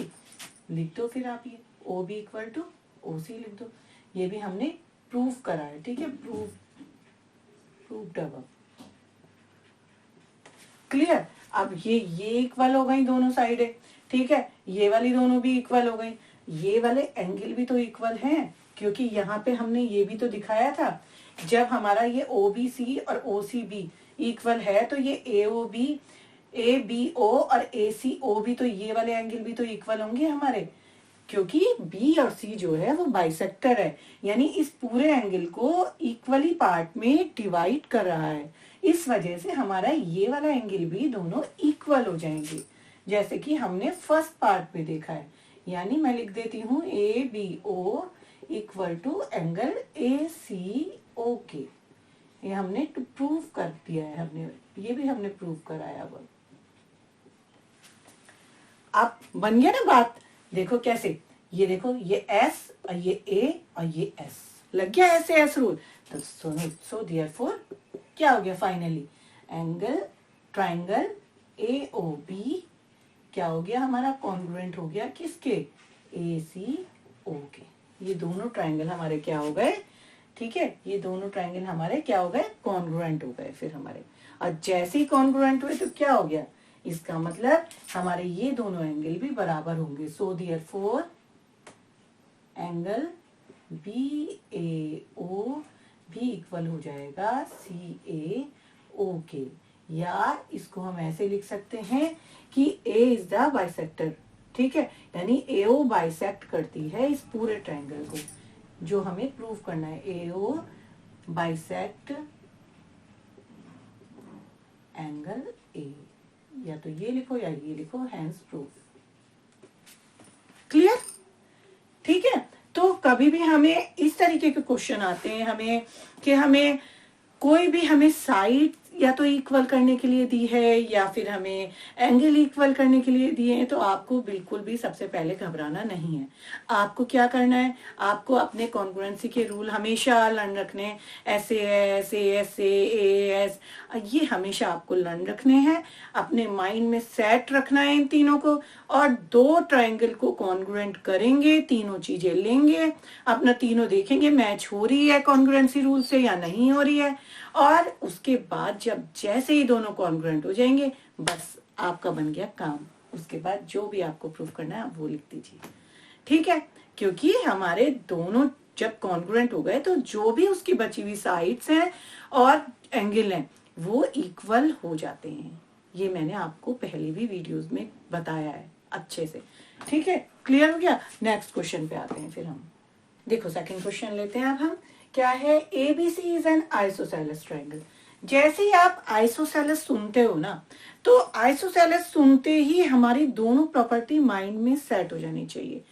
लिख दो फिर आप, ये O B equal to O C लिख दो, ये भी हमने प्रूफ करा है। ठीक है, प्रूफ डबल। क्लियर। अब ये इक्वल हो गई दोनों साइड है। ठीक है, ये वाली दोनों भी इक्वल हो गई, ये वाले एंगल भी तो इक्वल हैं, क्योंकि यहाँ पे हमने ये भी तो दिखाया था, जब हमारा ये OBC और OCB इक्वल है तो ये AOB ABO और ACO भी तो, ये वाले एंगल भी तो इक्वल होंगे हमारे, क्योंकि B और C जो है वो बाइसेक्टर है, यानी इस पूरे एंगल को इक्वली पार्ट में डिवाइड कर रहा है। इस वजह से हमारा ये वाला एंगल भी दोनों इक्वल हो जाएंगे, जैसे कि हमने फर्स्ट पार्ट में देखा है। यानी मैं लिख देती हूँ ABO equal to angle ACO के, ये हमने प्रूव कर दिया है, हमने ये भी हमने प्रूव कराया। अब बन गया ना बात। देखो कैसे, ये देखो ये S और ये A और ये S लग गया ऐसे S रूल, तो सो देयरफॉर क्या हो गया फाइनली, एंगल ट्राइंगल AOB क्या हो गया हमारा, कॉन्ग्रुएंट हो गया किसके, ACO के। ये दोनों ट्राइंगल हमारे क्या हो गए, ठीक है, ये दोनों ट्राइंगल हमारे क्या हो गए, कॉन्ग्रुएंट हो गए फिर हमारे। और जैसे ही कॉन्ग्रुएंट हुए तो क्या हो गया, इसका मतलब हमारे ये दोनों एंगल भी बराबर होंगे। सो देयरफॉर एंगल BAO भी इक्वल हो जाएगा CAO के, या इसको हम ऐसे लिख सकते हैं कि A इज द बाइसेक्टर, ठीक है, यानी AO बाइसेक्ट करती है इस पूरे ट्रायंगल को, जो हमें प्रूव करना है। AO बाइसेक्ट एंगल A, या तो ये लिखो या ये लिखो, हैंस प्रूफ। क्लियर, ठीक है। तो कभी भी हमें इस तरीके के क्वेश्चन आते हैं हमें कि हमें कोई भी हमें साइड या तो इक्वल करने के लिए दी है या फिर हमें एंगल इक्वल करने के लिए दिए हैं, तो आपको बिल्कुल भी सबसे पहले घबराना नहीं है। आपको क्या करना है, आपको अपने कॉन्ग्रुएंसी के रूल हमेशा लर्न रखने, SAS, AS, ये हमेशा आपको लर्न रखने हैं, अपने माइंड में सेट रखना है इन तीनों को, और दो ट्रायंगल को कॉन्ग्रुएंट करेंगे, तीनों चीजें लेंगे, अपना तीनों देखेंगे मैच हो रही है कॉन्ग्रुएंसी रूल से या नहीं हो रही है, और उसके बाद जब जैसे ही दोनों कॉन्ग्रुएंट हो जाएंगे, बस आपका बन गया काम। उसके बाद जो भी आपको प्रूफ करना है आप वो लिख दीजिए, ठीक है। क्योंकि हमारे दोनों जब कॉन्ग्रुएंट हो गए तो जो भी उसकी बची हुई साइड्स हैं और एंगल हैं वो इक्वल हो जाते हैं। ये मैंने आपको पहले भी वीडियोस में बताया है अच्छे से, ठीक है। क्लियर हो गया। नेक्स्ट क्वेश्चन पे आते हैं फिर हम। देखो सेकंड क्वेश्चन लेते हैं अब हम। क्या है, ABC is an isosceles triangle. जैसे ही आप आइसोसेलेस सुनते हो ना, तो आइसोसेलेस सुनते ही हमारी दोनों प्रॉपर्टी माइंड में सेट हो जानी चाहिए।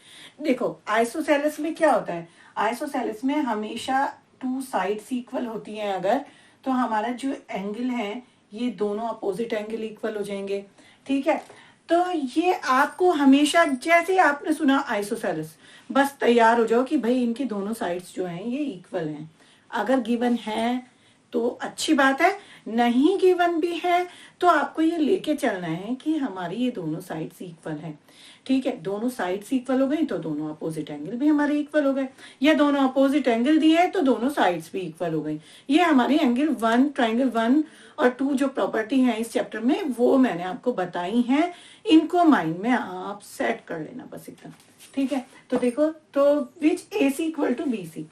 देखो आइसोसेलेस में क्या होता है, आइसोसेलेस में हमेशा टू साइड्स इक्वल होती हैं अगर, तो हमारा जो एंगल है ये दोनों अपोजिट एंगल इक्वल हो जाएंगे, ठीक है। तो ये आपको हमेशा, जैसे आपने सुना आइसोसेलेस, बस तैयार हो जाओ कि भाई इनकी दोनों साइड्स जो हैं ये इक्वल हैं। अगर गिवन है तो अच्छी बात है, नहीं गिवन भी है तो आपको ये लेके चलना है कि हमारी ये दोनों साइड्स इक्वल हैं, ठीक है। दोनों साइड्स इक्वल हो गई तो दोनों अपोजिट एंगल भी हमारे इक्वल हो गए, या दोनों अपोजिट एंगल दिए हैं तो दोनों साइड्स भी इक्वल हो गई। ये हमारी एंगल 1, ट्रायंगल 1 और 2 जो प्रॉपर्टी है इस चैप्टर में वो मैंने आपको बताई हैं। इनको माइंड में आप सेट कर लेना बस एकदम, ठीक है। तो देखो, तो विच AC इक्वल टू BC।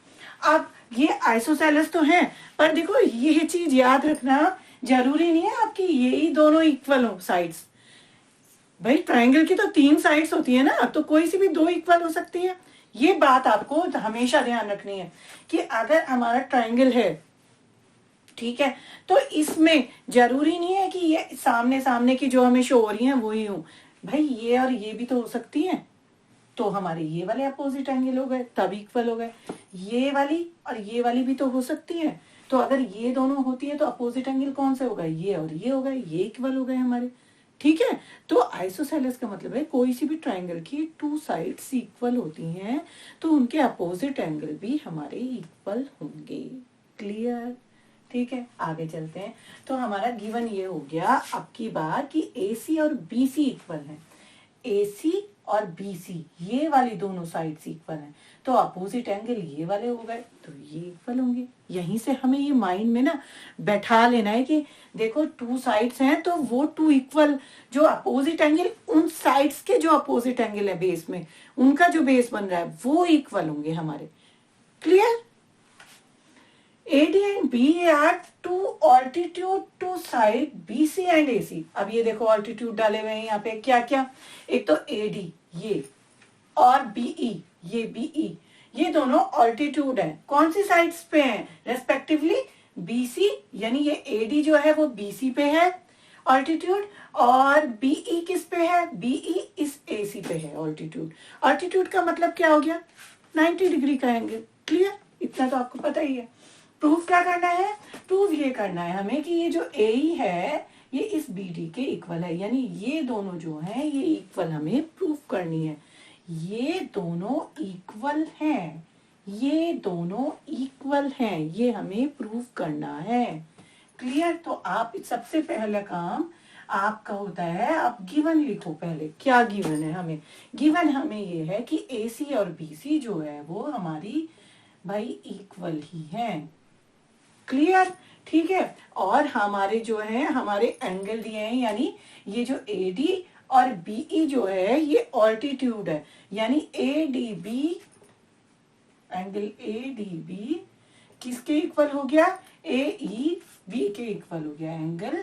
अब ये आइसोसेलेस तो है, पर देखो ये चीज याद रखना, जरूरी नहीं है आपकी यही दोनों इक्वल हो साइड्स। भाई ट्रायंगल की तो 3 साइड्स होती है ना, तो कोई सी भी 2 इक्वल हो सकती है। ये बात आपको हमेशा ध्यान रखनी है कि अगर हमारा ट्रायंगल है, ठीक है, तो इसमें जरूरी नहीं है कि ये सामने सामने की जो हमें शो हो रही है वही हो। भाई ये और ये भी तो हो सकती हैं, तो हमारे ये वाले अपोजिट एंगल हो गए तब इक्वल हो गए। ये वाली और ये वाली भी तो हो सकती है, तो अगर ये दोनों होती है तो अपोजिट एंगल कौन से हो गए, ये और ये हो गए, ये इक्वल हो गए हमारे, ठीक है। तो आइसोसेलेस का मतलब है कोई सी भी ट्रायंगल की 2 साइड्स इक्वल होती हैं तो उनके अपोजिट एंगल भी हमारे इक्वल होंगे। क्लियर, ठीक है। आगे चलते हैं। तो हमारा गिवन ये हो गया अब की बार कि AC और BC इक्वल है। AC और BC ये वाली दोनों साइड्स इक्वल हैं, तो अपोजिट एंगल ये वाले हो गए तो ये इक्वल होंगे। यहीं से हमें ये माइंड में ना बैठा लेना है कि देखो 2 साइड्स हैं तो वो 2 इक्वल, जो अपोजिट एंगल उन साइड्स के जो अपोजिट एंगल है बेस में, उनका जो बेस बन रहा है वो इक्वल होंगे हमारे। Clear. AD and BA are two altitude to side BC and AC। अब ये देखो altitude डाले हुए हैं यहाँ पे क्या क्या, एक तो AD ये और BE ये BE, ये दोनों altitude है, कौन सी साइड्स पे हैं रेस्पेक्टिवली, BC, यानी ये AD जो है वो BC पे है ऑल्टीट्यूड, और BE किस पे है, BE इस AC पे है ऑल्टीट्यूड। ऑल्टीट्यूड का मतलब क्या हो गया, 90 डिग्री का एंगल। क्लियर, इतना तो आपको पता ही है। प्रूफ क्या करना है, प्रूफ ये करना है हमें कि ये जो AE है ये इस BD के इक्वल है, यानी ये दोनों जो हैं ये इक्वल हमें प्रूफ करनी है। ये दोनों इक्वल हैं, ये दोनों इक्वल हैं, ये हमें प्रूफ करना है। क्लियर। तो आप सबसे पहला काम आपका होता है आप गिवन लिखो। पहले क्या गिवन है हमें? गिवन हमें ये है कि AC और BC जो है वो हमारी भाई इक्वल ही है। क्लियर? ठीक है। और हमारे जो है हमारे एंगल दिए हैं, यानी ये जो AD और BE जो है ये ऑल्टीट्यूड है, यानी ADB, एंगल ADB किसके इक्वल हो गया? AEB के इक्वल हो गया, एंगल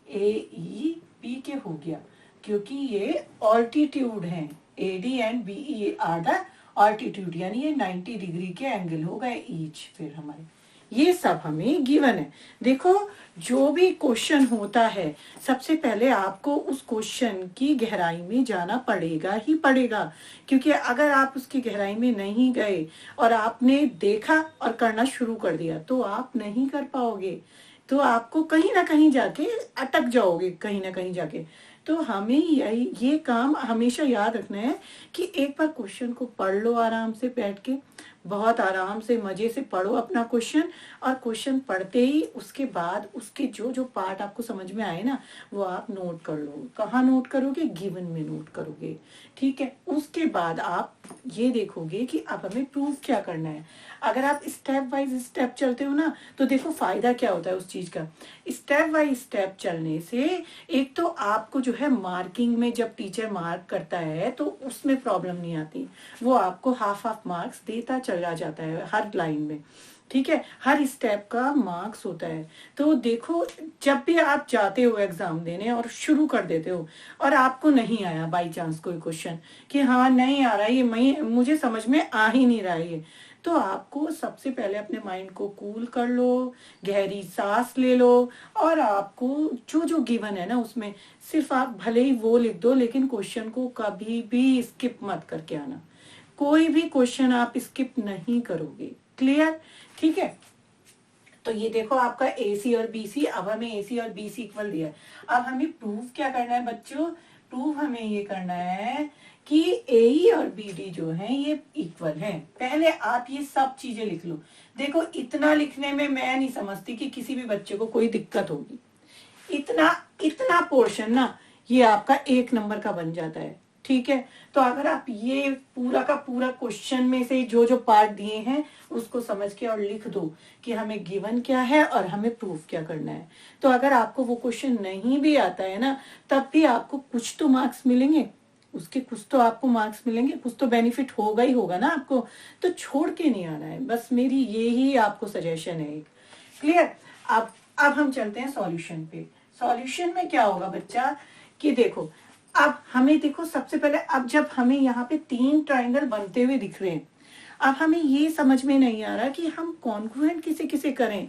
AEB के हो गया, क्योंकि ये ऑल्टीट्यूड है। AD and BE are the altitude, यानी ये 90 डिग्री के एंगल हो गए ईच। फिर हमारे ये सब हमें गिवन है। देखो जो भी क्वेश्चन होता है सबसे पहले आपको उस क्वेश्चन की गहराई में जाना पड़ेगा ही पड़ेगा, क्योंकि अगर आप उसकी गहराई में नहीं गए और आपने देखा और करना शुरू कर दिया तो आप नहीं कर पाओगे, तो आपको कहीं ना कहीं जाके अटक जाओगे, कहीं ना कहीं जाके। तो हमें ये काम हमेशा याद रखना है कि एक बार क्वेश्चन को पढ़ लो आराम से बैठ के, बहुत आराम से मजे से पढ़ो अपना क्वेश्चन, और क्वेश्चन पढ़ते ही उसके बाद उसके जो जो पार्ट आपको समझ में आए ना वो आप नोट कर लो। कहाँ नोट करोगे? गिवन में नोट करोगे। ठीक है। उसके बाद आप ये देखोगे कि अब हमें प्रूफ क्या करना है। अगर आप स्टेप बाय स्टेप चलते हो ना तो देखो फायदा क्या होता है उस चीज का। स्टेप बाय स्टेप चलने से एक तो आपको जो है मार्किंग में जब टीचर मार्क करता है तो उसमें प्रॉब्लम नहीं आती, वो आपको हाफ हाफ मार्क्स देता चला जाता है हर लाइन में। ठीक है। हर स्टेप का मार्क्स होता है। तो देखो जब भी आप जाते हो एग्जाम देने और शुरू कर देते हो और आपको नहीं आया बाई चांस कोई क्वेश्चन कि हाँ नहीं आ रहा ये, मुझे समझ में आ ही नहीं रहा है ये, तो आपको सबसे पहले अपने माइंड को कूल कर लो, गहरी सांस ले लो, और आपको जो जो गिवन है ना उसमें सिर्फ आप भले ही वो लिख दो, लेकिन क्वेश्चन को कभी भी स्किप मत करके आना। कोई भी क्वेश्चन आप स्किप नहीं करोगे। क्लियर? ठीक है। तो ये देखो आपका AC और BC, अब हमें AC और BC इक्वल दिया है। अब हमें प्रूफ क्या करना है बच्चों? प्रूफ हमें ये करना है कि AE और BD जो है ये इक्वल हैं। पहले आप ये सब चीजें लिख लो। देखो इतना लिखने में मैं नहीं समझती कि किसी भी बच्चे को कोई दिक्कत होगी। इतना इतना पोर्शन ना ये आपका 1 नंबर का बन जाता है। ठीक है। तो अगर आप ये पूरा का पूरा क्वेश्चन में से जो जो पार्ट दिए हैं उसको समझ के और लिख दो कि हमें गिवन क्या है और हमें प्रूफ क्या करना है, तो अगर आपको वो क्वेश्चन नहीं भी आता है ना तब भी आपको कुछ तो मार्क्स मिलेंगे, उसके कुछ तो आपको मार्क्स मिलेंगे, कुछ तो बेनिफिट होगा ही होगा ना आपको। तो छोड़ के नहीं आना है, बस मेरी ये ही आपको सजेशन है एक। क्लियर? अब हम चलते हैं सॉल्यूशन पे। सॉल्यूशन में क्या होगा बच्चा कि देखो अब हमें देखो सबसे पहले, अब जब हमें यहाँ पे 3 ट्राइंगल बनते हुए दिख रहे हैं, अब हमें ये समझ में नहीं आ रहा कि हम कॉन्ग्रुएंट किसे किसे करें,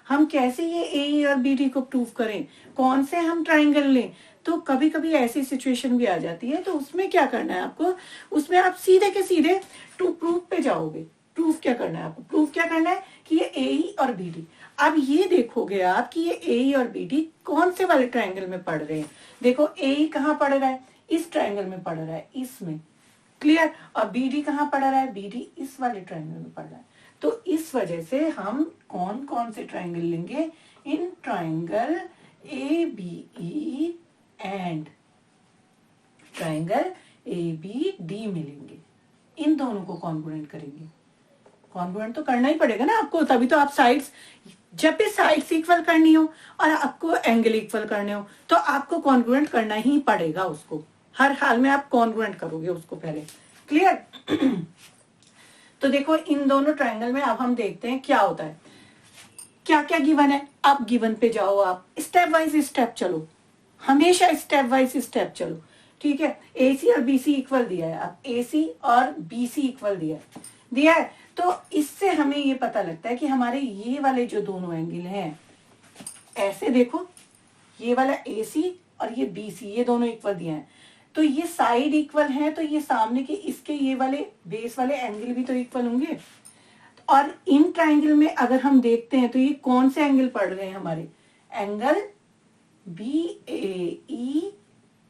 हम कैसे ये AE और BD को प्रूव करें, कौन से हम ट्राइंगल लें। तो कभी कभी ऐसी सिचुएशन भी आ जाती है, तो उसमें क्या करना है आपको, उसमें आप सीधे के सीधे टू प्रूफ पे जाओगे। प्रूफ क्या करना है आपको? प्रूफ क्या करना है कि ये AE और BD। अब ये देखोगे आप कि ये AE और BD कौन से वाले ट्राइंगल में पड़ रहे हैं। देखो AE कहाँ पड़ रहा है? इस ट्राइंगल में पड़ रहा है, इसमें। क्लियर? और BD कहाँ पड़ रहा है? BD इस वाले ट्राइंगल में पड़ रहा है। तो इस वजह से हम कौन कौन से ट्राइंगल लेंगे? In triangle ABE and triangle ABD मिलेंगे, इन दोनों को कॉन्ग्रुएंट करेंगे। कॉन्ग्रुएंट तो करना ही पड़ेगा ना आपको, तभी तो आप साइड्स, जब भी साइड्स इक्वल करनी हो और आपको एंगल इक्वल करने हो तो आपको कॉन्ग्रुएंट करना ही पड़ेगा उसको। हर हाल में आप कॉन्ग्रुएंट करोगे उसको पहले। क्लियर? तो देखो इन दोनों ट्राइंगल में अब हम देखते हैं क्या होता है, क्या क्या गिवन है। अब गिवन पे जाओ, आप स्टेप वाइज स्टेप चलो, हमेशा स्टेप वाइज स्टेप चलो। ठीक है। AC और BC इक्वल दिया है, अब AC और BC इक्वल दिया है। तो इससे हमें ये पता लगता है कि हमारे ये वाले जो दोनों एंगल हैं, ऐसे देखो ये वाला AC और ये BC ये दोनों इक्वल दिए हैं, तो ये साइड इक्वल हैं, तो ये सामने के इसके ये वाले बेस वाले एंगल भी तो इक्वल होंगे। और इन ट्राइंगल में अगर हम देखते हैं तो ये कौन से एंगल पड़ रहे हैं हमारे? Angle BAE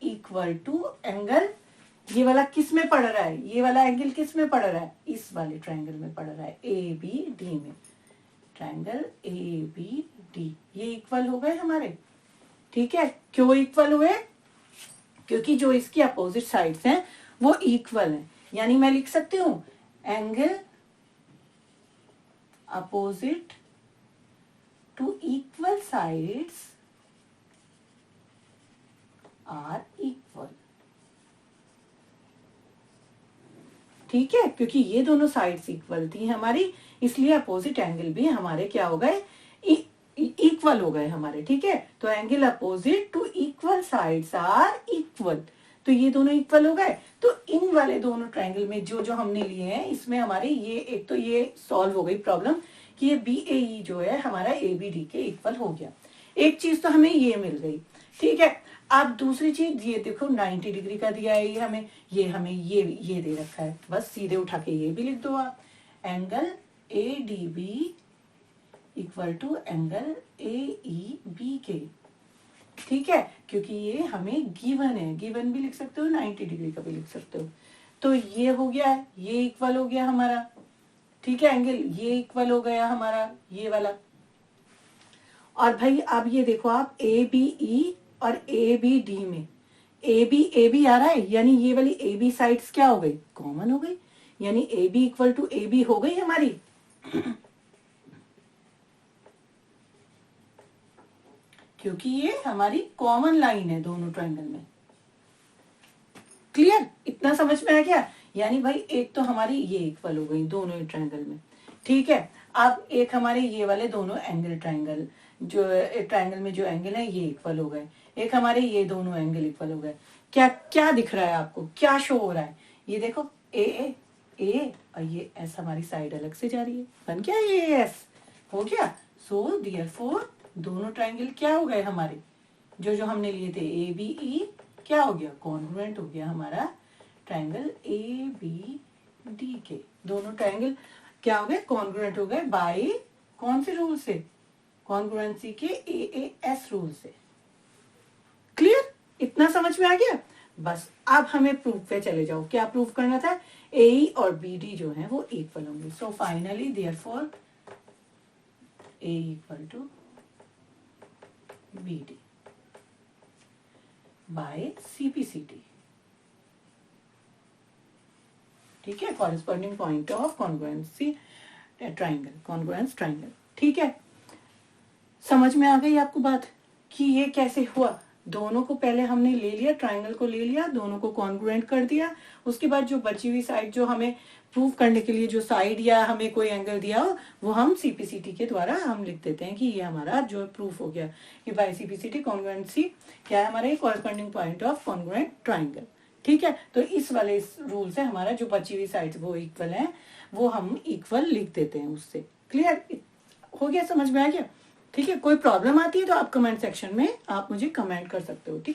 equal to angle, ये वाला किस में पड़ रहा है? ये वाला एंगल किस में पड़ रहा है? इस वाले ट्राइंगल में पड़ रहा है, ABD में। ट्राइंगल ABD ये इक्वल हो गए हमारे। ठीक है, क्यों इक्वल हुए? क्योंकि जो इसकी अपोजिट साइड्स हैं वो इक्वल हैं। यानी मैं लिख सकती हूं angle opposite to equal sides are equal. ठीक है, क्योंकि ये दोनों साइड्स इक्वल थी हमारी, इसलिए अपोजिट एंगल भी हमारे क्या हो गए? इक्वल हो गए हमारे। ठीक है, तो angle opposite to equal sides are equal, तो ये दोनों इक्वल हो गए। तो इन वाले दोनों ट्रायंगल में जो जो हमने लिए हैं, इसमें हमारे ये एक तो ये सॉल्व हो गई प्रॉब्लम कि ये BAE जो है हमारा ABD के इक्वल हो गया। एक चीज तो हमें ये मिल गई। ठीक है, अब दूसरी चीज ये देखो 90 डिग्री का दिया है, ये हमें ये दे रखा है, बस सीधे उठा के ये भी लिख दो आप, angle ADB equal to angle AEBK। ठीक है, क्योंकि ये हमें गिवन है, गिवन भी लिख सकते हो, 90 डिग्री का भी लिख सकते हो। तो ये हो गया है, ये इक्वल हो गया हमारा। ठीक है, एंगल ये इक्वल हो गया हमारा ये वाला। और भाई अब ये देखो आप ABE और ABD में AB आ रहा है, यानी ये वाली AB साइड्स क्या हो गई? कॉमन हो गई, यानी AB इक्वल टू AB हो गई हमारी। क्योंकि ये हमारी कॉमन लाइन है दोनों ट्रायंगल में। क्लियर? इतना समझ में आ गया? यानी भाई एक तो हमारी ये इक्वल हो गई दोनों ही ट्रायंगल में। ठीक है, अब एक हमारे ये वाले दोनों एंगल ट्रायंगल, जो ट्रायंगल में जो एंगल है ये इक्वल हो गए। एक हमारे ये दोनों एंगल इक्वल हो गए। क्या क्या दिख रहा है आपको? क्या शो हो रहा है? ये देखो ए और ये एस हमारी साइड अलग से जा रही है, बन गया ये एस हो गया। सो देयरफॉर दोनों ट्रायंगल क्या हो गए हमारे, जो जो हमने लिए थे ABE क्या हो गया? कॉन्ग्रुएंट हो गया हमारा ट्रायंगल ABD के। दोनों ट्रायंगल क्या हो गए? कॉन्ग्रुएंट हो गए बाय कौन से रूल से? कॉन्ग्रुएंसी के AAS रूल से। क्लियर? इतना समझ में आ गया? बस अब हमें प्रूफ पे चले जाओ। क्या प्रूफ करना था? AE और BD जो है वो इक्वल होंगे। So finally therefore A equal to BD by CPCT। ठीक है, corresponding point of congruency triangle, congruence triangle. ठीक है, समझ में आ गई आपको बात कि ये कैसे हुआ? दोनों को पहले हमने ले लिया, ट्रायंगल को ले लिया, दोनों को कॉन्ग्रुएंट कर दिया। उसके बाद जो बची हुई साइड, जो हमें प्रूव करने के लिए जो साइड या हमें कोई एंगल दिया हो, वो हम CPCT के द्वारा हम लिख देते हैं कि ये हमारा जो प्रूफ हो गया कि बाय CPCT कॉन्ग्रुएंसी क्या है हमारा? Corresponding point of congruent triangle. ठीक है, तो इस वाले रूल से हमारा जो बची हुई साइड वो इक्वल है, वो हम इक्वल लिख देते हैं उससे। क्लियर हो गया? समझ में आ गया? ठीक है, कोई प्रॉब्लम आती है तो आप कमेंट सेक्शन में आप मुझे कमेंट कर सकते हो। ठीक है।